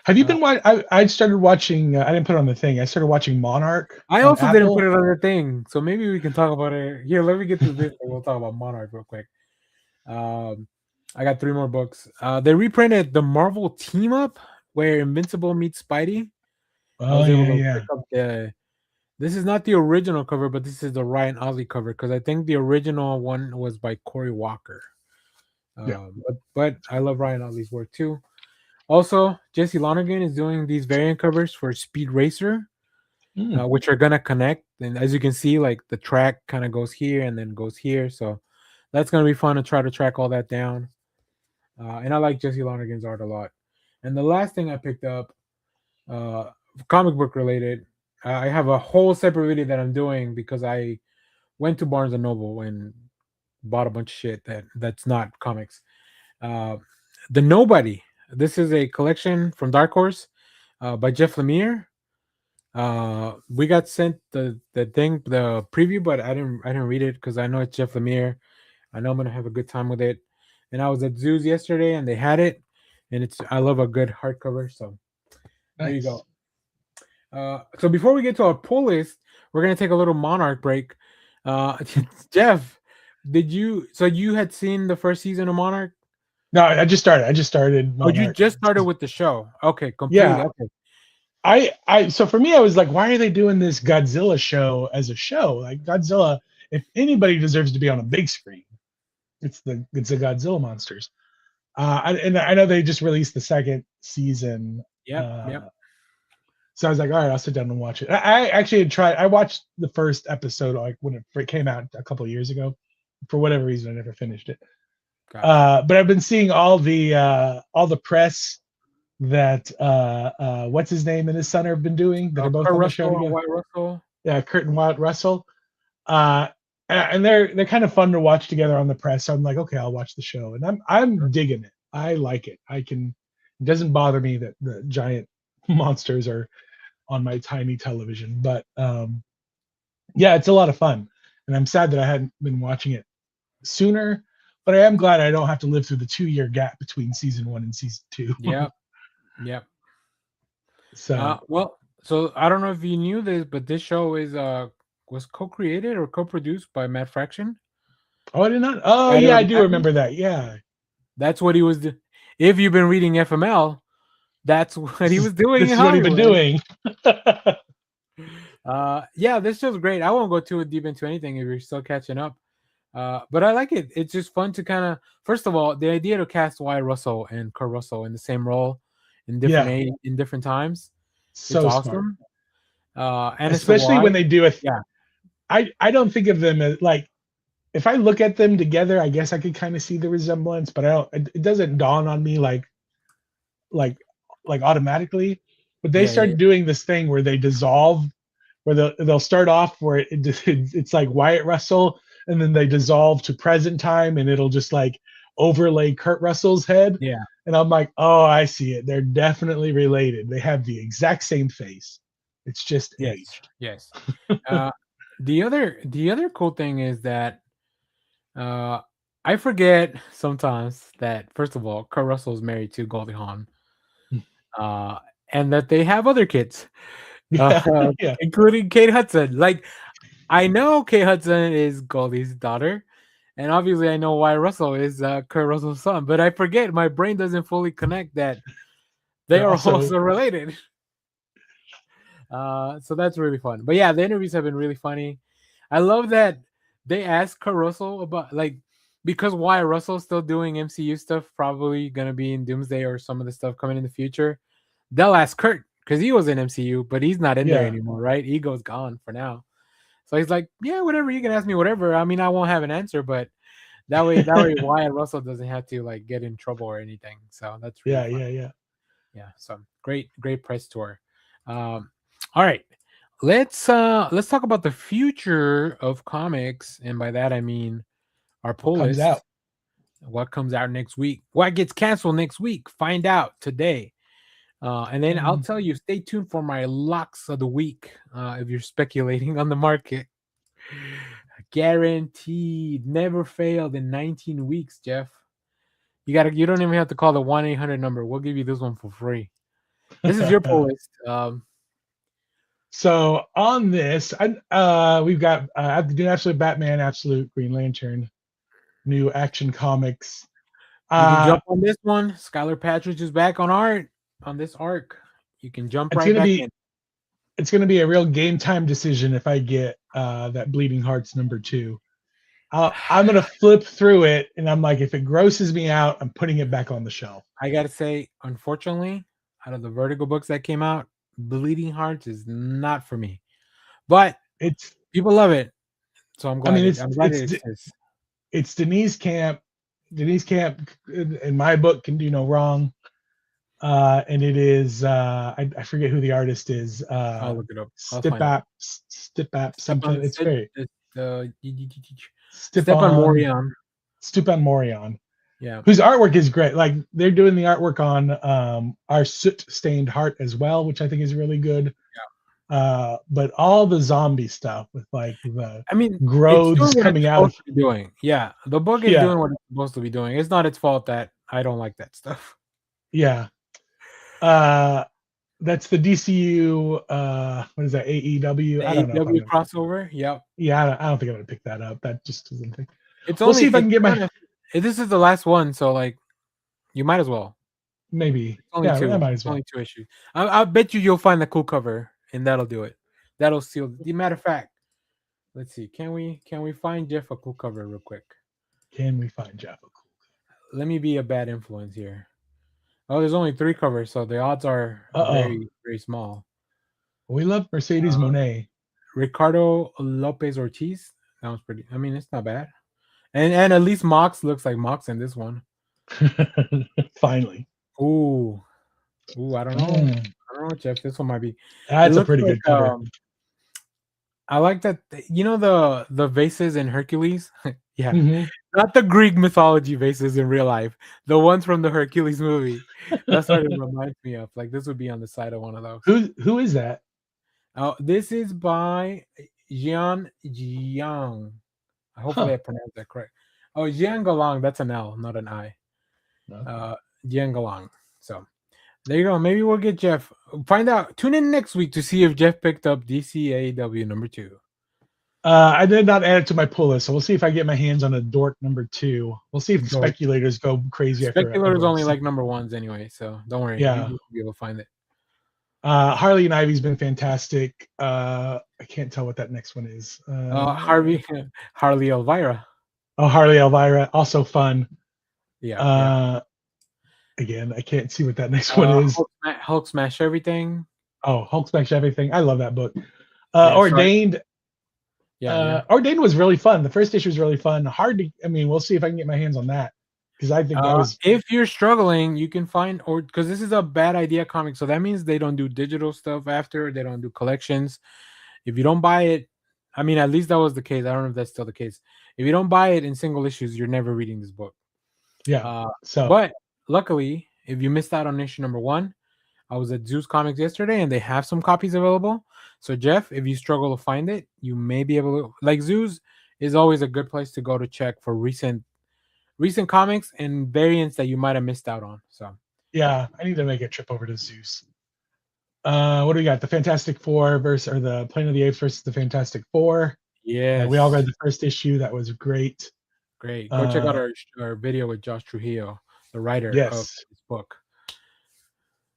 Have you
Uh,
been watching? I started watching. I didn't put it on the thing. I started watching Monarch
I
on
also didn't put
Apple.
it on the thing, so maybe we can talk about it. Here, let me get through this, and we'll talk about Monarch real quick. I got 3 more books. They reprinted the Marvel Team Up, where Invincible meets Spidey. I
Oh
was able
yeah,
to
yeah.
pick up the. This is not the original cover, but this is the Ryan Otley cover because I think the original one was by Cory Walker.
Yeah.
But I love Ryan Otley's work too. Also, Jesse Lonergan is doing these variant covers for Speed Racer, which are gonna connect. And as you can see, like the track kind of goes here and then goes here, so that's gonna be fun to try to track all that down. And I like Jesse Lonergan's art a lot. And the last thing I picked up, comic book related, I have a whole separate video that I'm doing because I went to Barnes and Noble and bought a bunch of shit that's not comics. Uh, the Nobody. This is a collection from Dark Horse by Jeff Lemire. We got sent the preview, but I didn't read it because I know it's Jeff Lemire. I know I'm gonna have a good time with it. And I was at Zoos yesterday and they had it, and I love a good hardcover. So there you
Nice.
go. So before we get to our pull list, we're gonna take a little Monarch break. Jeff, so you had seen the first season of Monarch?
No, I just started.
Oh, you
Monarch.
just started with the show. Okay, completely.
Yeah.
Okay.
So for me, I was like, why are they doing this Godzilla show as a show? Like Godzilla, if anybody deserves to be on a big screen, it's the Godzilla monsters. And I know they just released the second season.
Yep.
So I was like, all right, I'll sit down and watch it. I actually had tried. I watched the first episode like when it came out a couple of years ago. For whatever reason, I never finished it.
Gotcha.
But I've been seeing all the press that what's his name and his son have been doing that are both
Kurt
on the
Russell
show
and
together.
White Russell.
Yeah, Kurt and Wyatt Russell. And they're kind of fun to watch together on the press. So I'm like, okay, I'll watch the show, and I'm digging it. I like it. It doesn't bother me that the giant monsters are on my tiny television, but yeah, it's a lot of fun, and I'm sad that I hadn't been watching it sooner. But I am glad I don't have to live through the 2-year gap between season 1 and season 2.
Yep.
So
So I don't know if you knew this, but this show was co-created or co-produced by Matt Fraction.
I did not. Oh yeah, I do remember that. Yeah,
that's what he was. If you've been reading FML, that's what he was doing.
This is what he's been doing.
Yeah, this show's great. I won't go too deep into anything if you're still catching up. But I like it. It's just fun to kind of, first of all, the idea to cast Wyatt Russell and Kurt Russell in the same role in different times.
So
it's
smart.
Awesome. And
especially when they do it.
Yeah.
I don't think of them as like, if I look at them together, I guess I could kind of see the resemblance, but it doesn't dawn on me like automatically. But they start doing this thing where they dissolve, where they'll start off where it's like Wyatt Russell, and then they dissolve to present time, and it'll just like overlay Kurt Russell's head.
Yeah.
And I'm like, oh, I see it. They're definitely related. They have the exact same face. It's just aged.
Yes. The other cool thing is that I forget sometimes that, first of all, Kurt Russell is married to Goldie Hawn, and that they have other kids, including Kate Hudson. Like, I know Kate Hudson is Goldie's daughter, and obviously I know why Russell is Kurt Russell's son, but I forget. My brain doesn't fully connect that they are also related. So that's really fun. But yeah, the interviews have been really funny. I love that they asked Kurt Russell about, like, because Wyatt Russell's still doing MCU stuff, probably gonna be in Doomsday or some of the stuff coming in the future. They'll ask Kurt because he was in MCU, but he's not in there anymore, right? Ego's gone for now. So he's like, yeah, whatever, you can ask me whatever. I mean, I won't have an answer, but that way Wyatt Russell doesn't have to like get in trouble or anything. So that's really fun. Yeah. So great press tour. All right. Let's talk about the future of comics, and by that I mean our pull list. What comes out next week? What gets canceled next week? Find out today. And then I'll tell you, stay tuned for my locks of the week. If you're speculating on the market, guaranteed, never failed in 19 weeks, Jeff. You don't even have to call the 1-800 number. We'll give you this one for free. This is your pull list.
So on this, we've got Absolute Batman, Absolute Green Lantern, new Action Comics.
You can jump on this one. Skylar Patridge is back on art on this arc. You can jump right back in.
It's going to be a real game time decision if I get that Bleeding Hearts #2. I'm going to flip through it, and I'm like, if it grosses me out, I'm putting it back on the shelf.
I got to say, unfortunately, out of the Vertigo books that came out, Bleeding Hearts is not for me. But people love it. So I'm glad it exists.
It's Denise Camp. Denise Camp, in my book, can do no wrong. And it is I forget who the artist is.
I'll look it up. I'll find it.
Stipap something.
Stepan
It's very
Stepan
Stepan
Morion.
Stepan Morion,
Yeah.
whose artwork is great. Like they're doing the artwork on Our Soot Stained Heart as well, which I think is really good. But all the zombie stuff with like the
I mean, it's
growths
doing what
coming
it's
out of
supposed to be doing. Yeah, the book is doing what it's supposed to be doing. It's not its fault that I don't like that stuff.
yeah. That's the DCU. What is that? AEW.
The
I don't know. If I'm
AEW
gonna,
crossover. Yep.
yeah, I don't think I'm gonna pick that up. That just doesn't think.
It's
We'll
only.
see if I can get my
This is the last one, so like, you might as well.
maybe.
It's only
Yeah,
two.
I might as well.
Only 2 issues. I bet you'll find the cool cover, and that'll do it. That'll seal. The matter of fact, let's see. Can we find Jeff a cool cover real quick?
Can we find Jeff a cool?
Let me be a bad influence here. Oh, there's only 3 covers, so the odds are very, very small.
We love Mercedes Monet.
Ricardo Lopez Ortiz. That was pretty. I mean, it's not bad. And at least Mox looks like Mox in this one.
Finally.
Ooh, I don't know. I don't know, Jeff. This one might be.
That's a pretty good cover.
I like that. You know the vases in Hercules. Yeah,
Mhm.
not the Greek mythology vases in real life. The ones from the Hercules movie. That's what it reminds me of. Like this would be on the side of one of those.
Who is that?
Oh, this is by Jian Jiang. Hopefully I pronounced that correct. Oh, Jian Galang. That's an L, not an I. Jian Galang. So there you go. Maybe we'll get Jeff. Find out. Tune in next week to see if Jeff picked up DCAW number 2.
I did not add it to my pull list, so we'll see if I get my hands on a Dork number 2. We'll see if the
Dork.
speculators go crazy.
Speculators only like number 1s anyway, so don't worry.
Yeah.
You'll be able to find it.
Harley and Ivy's been fantastic. I can't tell what that next one is.
Harley Elvira.
Oh, Harley Elvira, also fun.
Yeah.
Again, I can't see what that next one is.
Hulk Smash Everything.
Oh, Hulk Smash Everything. I love that book.
Yeah,
Ordained.
Yeah.
Ordained was really fun. The first issue was really fun. Hard to. I mean, we'll see if I can get my hands on that because I think that was.
If you're struggling, you can find because this is a bad idea comic, so that means they don't do digital stuff after. They don't do collections. If you don't buy it, I mean, at least that was the case. I don't know if that's still the case. If you don't buy it in single issues, you're never reading this book.
Yeah.
But luckily, if you missed out on issue number 1, I was at Zeus Comics yesterday, and they have some copies available. So Jeff, if you struggle to find it, you may be able to. Like Zeus is always a good place to go to check for recent comics and variants that you might have missed out on. So
yeah, I need to make a trip over to Zeus. What do we got? The Fantastic Four or the Planet of the Apes versus the Fantastic Four.
Yeah,
we all read the first issue. That was great.
Great. Go check out our video with Josh Trujillo, the writer of this book.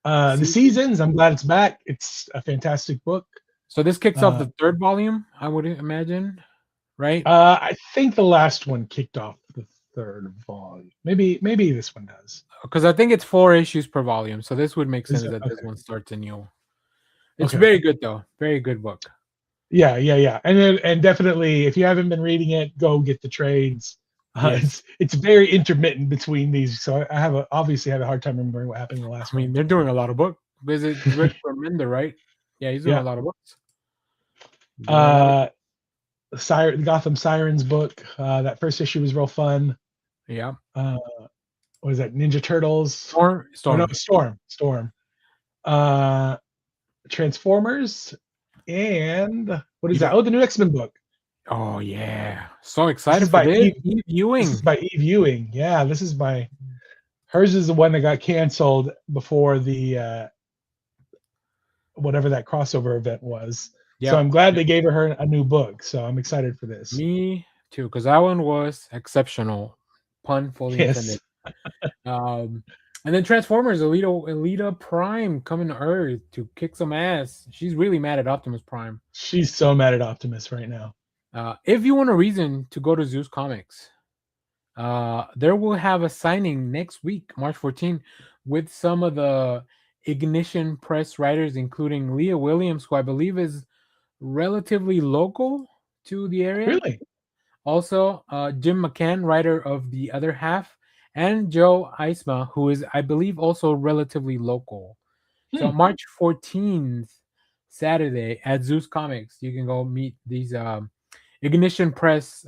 The Seasons. I'm glad it's back. It's a fantastic book.
So this kicks off the 3rd volume, I would imagine, right?
I think the last one kicked off the 3rd volume. Maybe this one does.
Because I think it's 4 issues per volume, so this would make sense that this one starts anew. It's very good though. Very good book.
Yeah. And definitely, if you haven't been reading it, go get the trades. It's very intermittent between these, so I obviously have a hard time remembering what happened in the last one.
I mean, they're doing a lot of book. Is it Rick Remender, right? Yeah, he's doing a lot of books.
The Gotham Sirens book. That first issue was real fun.
Yeah.
What was that? Ninja Turtles.
Storm.
Oh, no, Storm. Transformers. And what is that? Oh, the new X-Men book.
Oh yeah, so excited for this. Eve Ewing.
This is by Eve Ewing. Yeah, this is by. Hers is the one that got canceled before the whatever that crossover event was. Yeah. So I'm glad they gave her a new book. So I'm excited for this.
Me too, because that one was exceptional. Pun fully intended. And then Transformers, Elita Prime coming to Earth to kick some ass. She's really mad at Optimus Prime.
She's so mad at Optimus right now.
If you want a reason to go to Zeus Comics, there will have a signing next week, March 14th, with some of the Ignition Press writers, including Leah Williams, who I believe is relatively local to the area.
Really?
Also, Jim McCann, writer of The Other Half, and Joe Eisma, who is, I believe, also relatively local. So
Hmm.
March 14th, Saturday at Zeus Comics, you can go meet these Ignition Press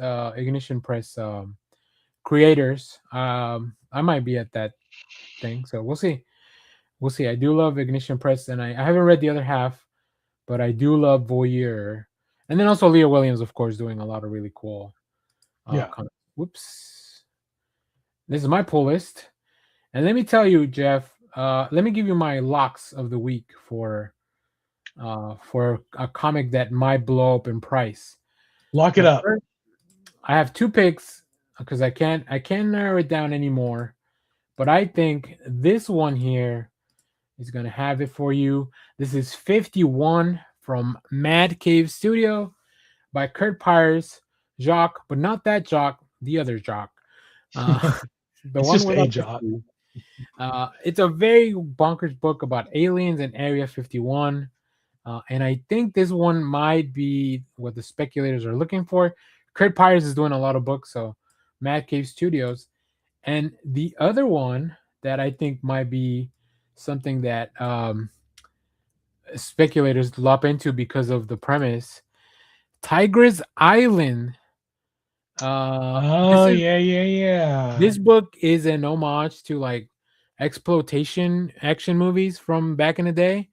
creators. I might be at that thing, so we'll see. We'll see. I do love Ignition Press, and I haven't read the other half, but I do love Voyeur, and then also Leah Williams, of course, doing a lot of really cool.
Yeah.
Whoops, this is my pull list, and let me tell you, Jeff. Let me give you my locks of the week for a comic that might blow up in price.
Lock it
The
up.
first- I have two picks because I can't narrow it down anymore. But I think this one here is gonna have it for you. This is 51 from Mad Cave Studio by Kurt Pyers, Jacques, but not that Jacques, the other Jacques. Uh, the
It's
one
just a
without the
job.
C. It's a very bonkers book about aliens and Area 51. And I think this one might be what the speculators are looking for. Kurt Pyers is doing a lot of books, so Mad Cave Studios. And the other one that I think might be something that speculators lop into because of the premise, Tigress Island.
Oh yeah, yeah, yeah.
This book is an homage to like exploitation action movies from back in the day.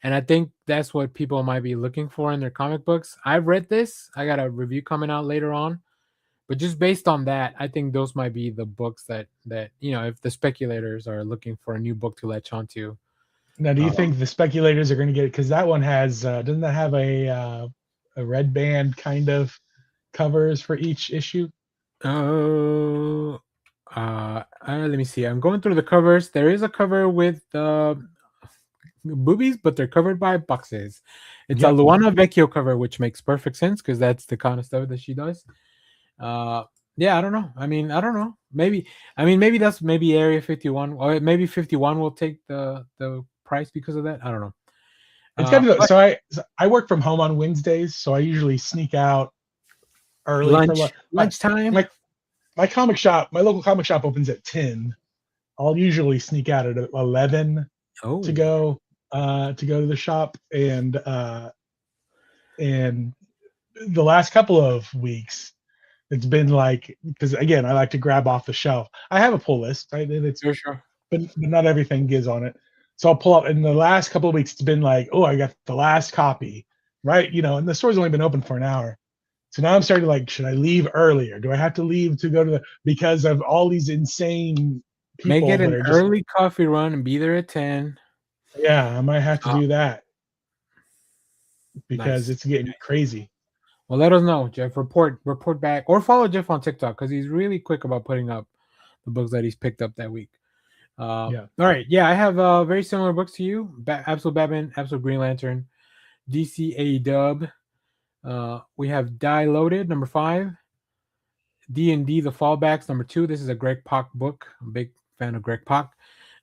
And I think that's what people might be looking for in their comic books. I've read this. I got a review coming out later on. But just based on that, I think those might be the books that if the speculators are looking for a new book to latch onto.
Now, do you
Uh,
think the speculators are going to get it? Because that one has doesn't that have a red band kind of covers for each issue?
oh, let me see. I'm going through the covers. There is a cover with boobies, but they're covered by boxes. It's a
Yep.
Luana Vecchio cover, which makes perfect sense because that's the kind of stuff that she does. Yeah, I don't know. I don't know. Maybe that's maybe Area 51, or maybe 51 will take the price because of that. I don't know.
It's got to be.
But
So I work from home on Wednesdays, so I usually sneak out early for
lunchtime.
my comic shop. My local comic shop opens at 10. I'll usually sneak out at 11
Oh,
to go to the shop, and the last couple of weeks it's been like, because again I like to grab off the shelf. I have a pull list, right, and it's
sure.
but not everything is on it. So I'll pull up. In the last couple of weeks, it's been like, oh, I got the last copy, right? And the store's only been open for an hour. So now I'm starting to like, should I leave earlier? Do I have to leave to go to because of all these insane
Make
people
it
that
an
are just,
early coffee run and be there at 10.
yeah, I might have to
Uh,
do that because
Nice.
it's getting crazy.
Well, let us know, Jeff. Report back or follow Jeff on TikTok because he's really quick about putting up the books that he's picked up that week.
Yeah.
All right. Yeah, I have very similar books to you. Absolute Batman, Absolute Green Lantern, DC Dub. We have Die Loaded, number 5. D&D The Fallbacks, number 2. This is a Greg Pak book. I'm a big fan of Greg Pak.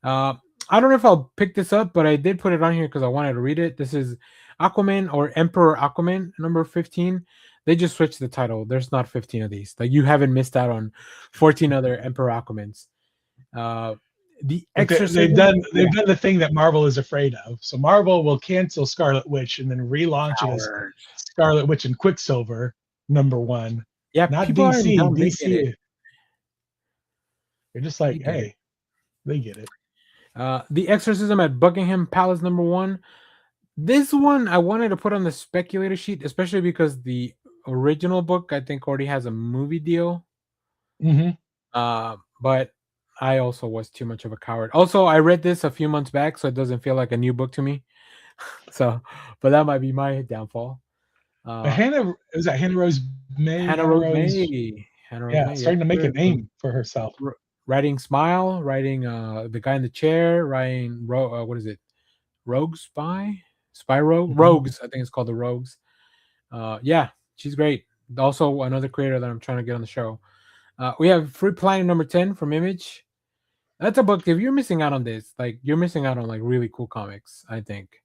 I don't know if I'll pick this up, but I did put it on here because I wanted to read it. This is Aquaman or Emperor Aquaman, number 15. They just switched the title. There's not 15 of these. Like, you haven't missed out on 14 other Emperor Aquamans. The
But
Exorcism.
they've done the thing that Marvel is afraid of. So Marvel will cancel Scarlet Witch and then relaunch it as
Howard.
Scarlet Witch and Quicksilver number 1.
Yeah,
Not
people already
DC.
know. They get it.
DC. They're just like,
They get it.
hey, they get it.
The Exorcism at Buckingham Palace, number 1. This one I wanted to put on the speculator sheet, especially because the original book I think already has a movie deal.
Mm-hmm.
But I also was too much of a coward. Also, I read this a few months back, so it doesn't feel like a new book to me. But that might be my downfall.
Hannah, is that Hannah Rose May?
Hannah Rose May.
Yeah, starting to make a name for herself.
Writing Smile, writing The Guy in the Chair, writing what is it? Rogue Spy? Spy Rogue?
Mm-hmm.
Rogues, I think it's called The Rogues. Yeah, she's great. Also another creator that I'm trying to get on the show. We have Free Planet number 10 from Image. That's a book. If you're missing out on this, like, you're missing out on like really cool comics, I think.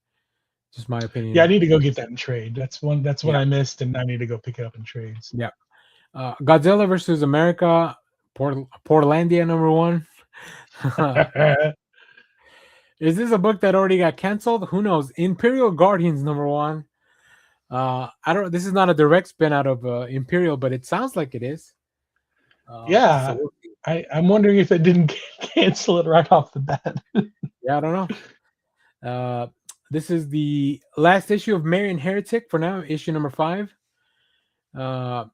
Just my opinion.
Yeah, I need to go get that in trade. That's one
Yeah.
I missed, and I need to go pick it up in trades.
Yeah. Godzilla versus America, Portlandia number 1. Is this a book that already got canceled? Who knows? Imperial Guardians number 1. I don't. This is not a direct spin out of Imperial, but it sounds like it is.
Yeah,
So
I'm wondering if they didn't cancel it right off the bat.
yeah, I don't know. This is the last issue of Marion Heretic for now, issue number 5.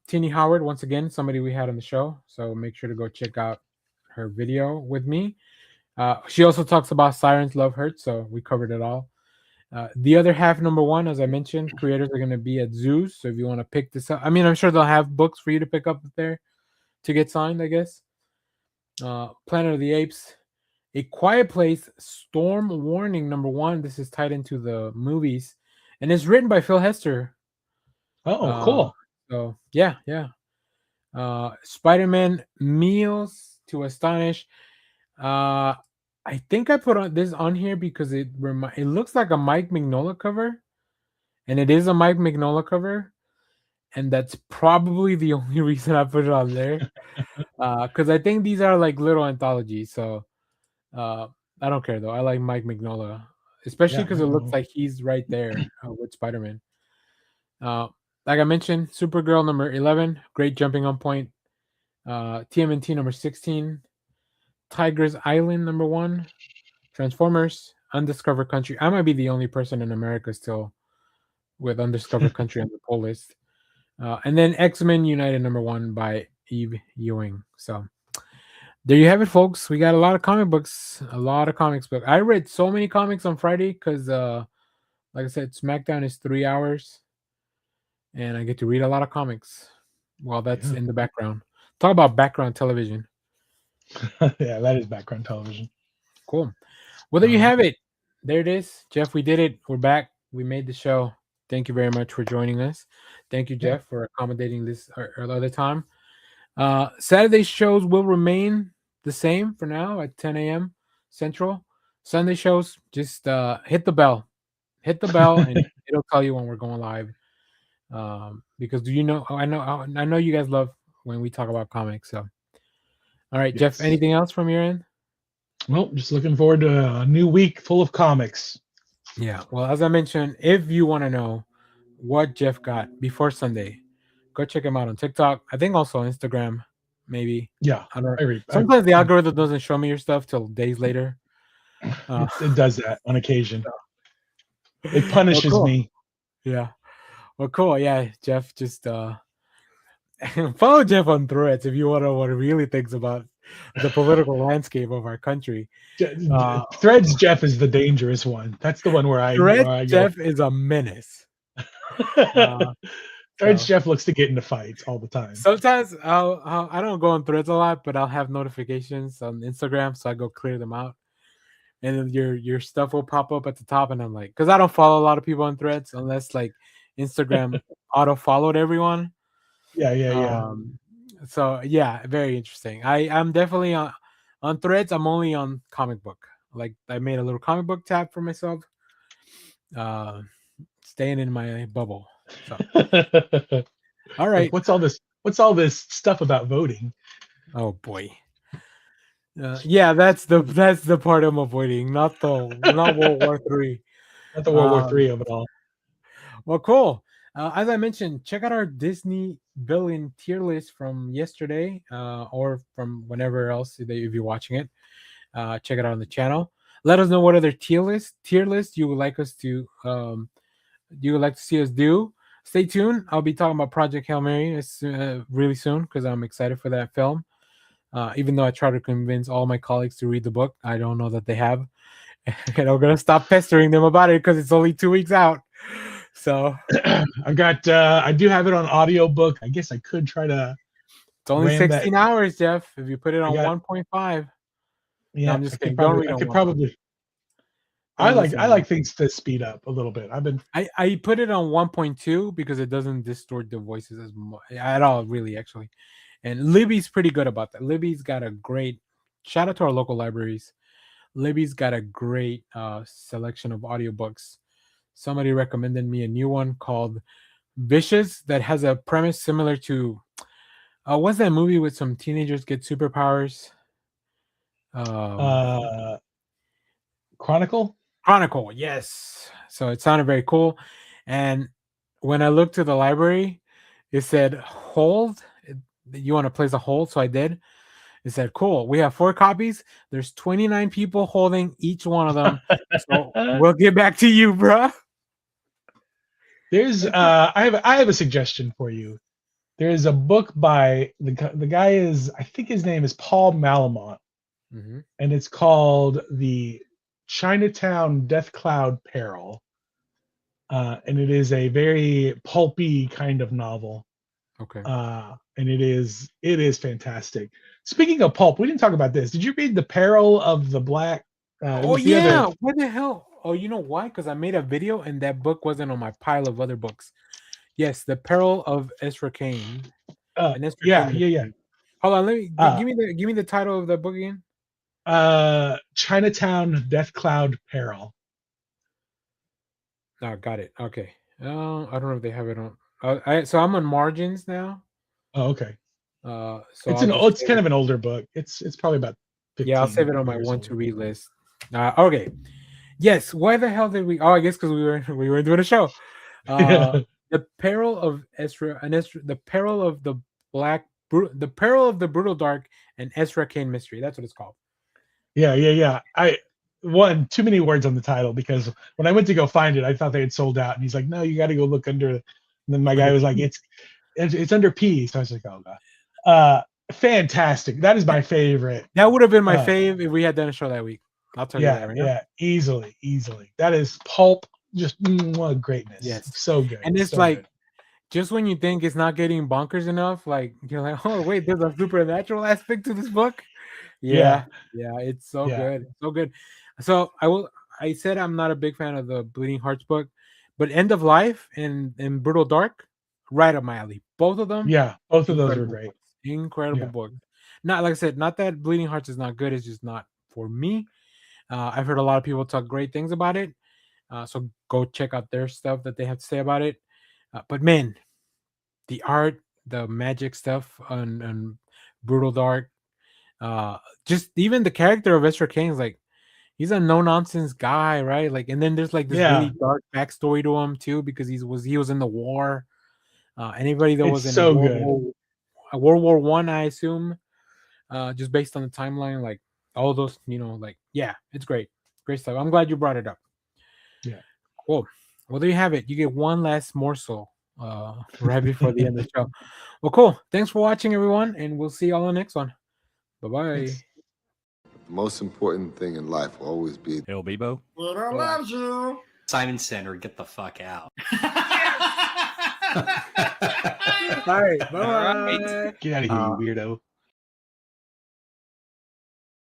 Tini Howard, once again, somebody we had on the show, so make sure to go check out her video with me. She also talks about Sirens Love Hurts, so we covered it all. The other half, number 1, as I mentioned, creators are going to be at zoos, so if you want to pick this up, I mean, I'm sure they'll have books for you to pick up there to get signed, I guess. Planet of the Apes, A Quiet Place, Storm Warning number 1. This is tied into the movies, and it's written by Phil Hester.
Oh, cool.
So yeah. Spider-Man Meals to Astonish. I think I put this on here because it looks like a Mike Mignola cover, and it is a Mike Mignola cover, and that's probably the only reason I put it on there. Because I think these are like little anthologies, so I don't care though. I like Mike Mignola, especially because it looks like he's right there with Spider-Man. Like I mentioned, Supergirl number 11, great jumping on point. TMNT number 16, Tiger's Island number 1, Transformers, Undiscovered Country. I might be the only person in America still with Undiscovered Country on the pull list. And then X-Men United number 1 by Eve Ewing. So there you have it, folks. We got a lot of comic books, a lot of comics book. I read so many comics on Friday because, like I said, SmackDown is 3 hours, and I get to read a lot of comics while that's in the background. Talk about background television.
Yeah, that is background television.
Cool. Well, there you have it. There it is. Jeff, we did it. We're back. We made the show. Thank you very much for joining us. Thank you, Jeff, for accommodating this other time. Saturday shows will remain the same for now at 10 a.m. Central. Sunday shows, just hit the bell. Hit the bell, and it'll tell you when we're going live. Because I know you guys love when we talk about comics. So, all right, Jeff. Anything else from your end?
Well, just looking forward to a new week full of comics.
Yeah. Well, as I mentioned, if you want to know what Jeff got before Sunday, go check him out on TikTok. I think also on Instagram, maybe.
Yeah.
I don't know. Sometimes the algorithm doesn't show me your stuff till days later.
It does that on occasion. It punishes me.
Yeah. Well, cool. Yeah, Jeff, just follow Jeff on Threads if you want to know what he really thinks about the political landscape of our country.
Threads Jeff is the dangerous one. That's the one where I go.
Jeff is a menace.
Threads Jeff looks to get into fights all the time.
Sometimes I don't go on Threads a lot, but I'll have notifications on Instagram, so I go clear them out. And then your stuff will pop up at the top, and I'm like, because I don't follow a lot of people on Threads unless like Instagram auto followed everyone.
Yeah.
So yeah, very interesting. I'm definitely on Threads. I'm only on comic book. Like I made a little comic book tab for myself. Staying in my bubble. So. All right.
What's all this stuff about voting?
Oh boy. Yeah, that's the part I'm avoiding, not World War III.
Not the World War III of it all.
Well, cool. As I mentioned, check out our Disney Billion tier list from yesterday, or from whenever else if you're watching it. Check it out on the channel. Let us know what other tier list you would like us to see us do. Stay tuned. I'll be talking about Project Hail Mary really soon because I'm excited for that film. Even though I try to convince all my colleagues to read the book, I don't know that they have. And I'm gonna stop pestering them about it because it's only 2 weeks out. So
I do have it on audiobook. I guess I could try to.
It's only 16 hours, Jeff. If you put it on 1.5.
Yeah,
no, I'm just kidding.
I like things to speed up a little bit.
I put it on 1.2 because it doesn't distort the voices as much at all, really, actually. And Libby's pretty good about that. Libby's got a great shout out to our local libraries. Libby's got a great selection of audiobooks. Somebody recommended me a new one called Vicious that has a premise similar to What's that movie with some teenagers get superpowers?
Chronicle.
Chronicle, yes. So it sounded very cool. And when I looked to the library, it said hold. You want to place a hold? So I did. It said, cool. We have 4 copies. There's 29 people holding each one of them. So we'll get back to you, bro.
There's I have a suggestion for you. There is a book by the guy is, I think his name is Paul Malamont,
Mm-hmm.
and it's called The Chinatown Death Cloud Peril. And it is a very pulpy kind of novel.
Okay.
And it is fantastic. Speaking of pulp, we didn't talk about this. Did you read The Peril of the Black?
Oh yeah, what the hell? Oh, you know why? Because I made a video and that book wasn't on my pile of other books. Yes, The Peril of Ezra Kane.
Yeah.
Hold on, let me give me the title of the book again.
Chinatown Death Cloud Peril.
Oh, got it. Okay. I don't know if they have it on. So I'm on margins now.
Oh, okay.
So
It's kind of an older book. It's probably about 15
I'll save it on my
years
one
old.
to read list. Okay. Yes. Why the hell did we? Oh, I guess because we were doing a show. The Peril of Ezra and Ezra, the Peril of the the Peril of the Brutal Dark and Ezra Kane Mystery. That's what it's called.
Yeah. Too many words on the title, because when I went to go find it, I thought they had sold out, and he's like, "No, you got to go look under." And then my guy was like, "It's under P." So I was like, "Oh god." Fantastic. That is my favorite.
That would have been my fave if we had done a show that week. I'll tell you that right now.
Yeah, easily. That is pulp, just what greatness.
Yes,
so good.
And it's
so
like,
good.
just when you think it's not getting bonkers enough, like you're like, oh wait, there's a supernatural aspect to this book. Yeah, it's so good, so good. So I said I'm not a big fan of the Bleeding Hearts book, but End of Life and Brutal Dark, right up my alley. Both of them.
Yeah, both of those were great.
Incredible book. Not like I said, not that Bleeding Hearts is not good. It's just not for me. I've heard a lot of people talk great things about it. So go check out their stuff that they have to say about it. But man, the art, the magic stuff on Brutal Dark, just even the character of Ezra King is like, he's a no nonsense guy, right? Like, and then there's like this really dark backstory to him too, because he was in the war. Anybody that was in
so
World War One, I assume, just based on the timeline, like all those, it's great stuff. I'm glad you brought it up.
Yeah.
Cool. Well, there you have it. You get one last morsel right before the end of the show. Well, cool. Thanks for watching, everyone, and we'll see y'all on the next one. Bye-bye.
The most important thing in life will always be
Hail Bebo.
Twitter loves you.
Simon Center, get the fuck out.
All right. Bye.
Get out of here, you weirdo.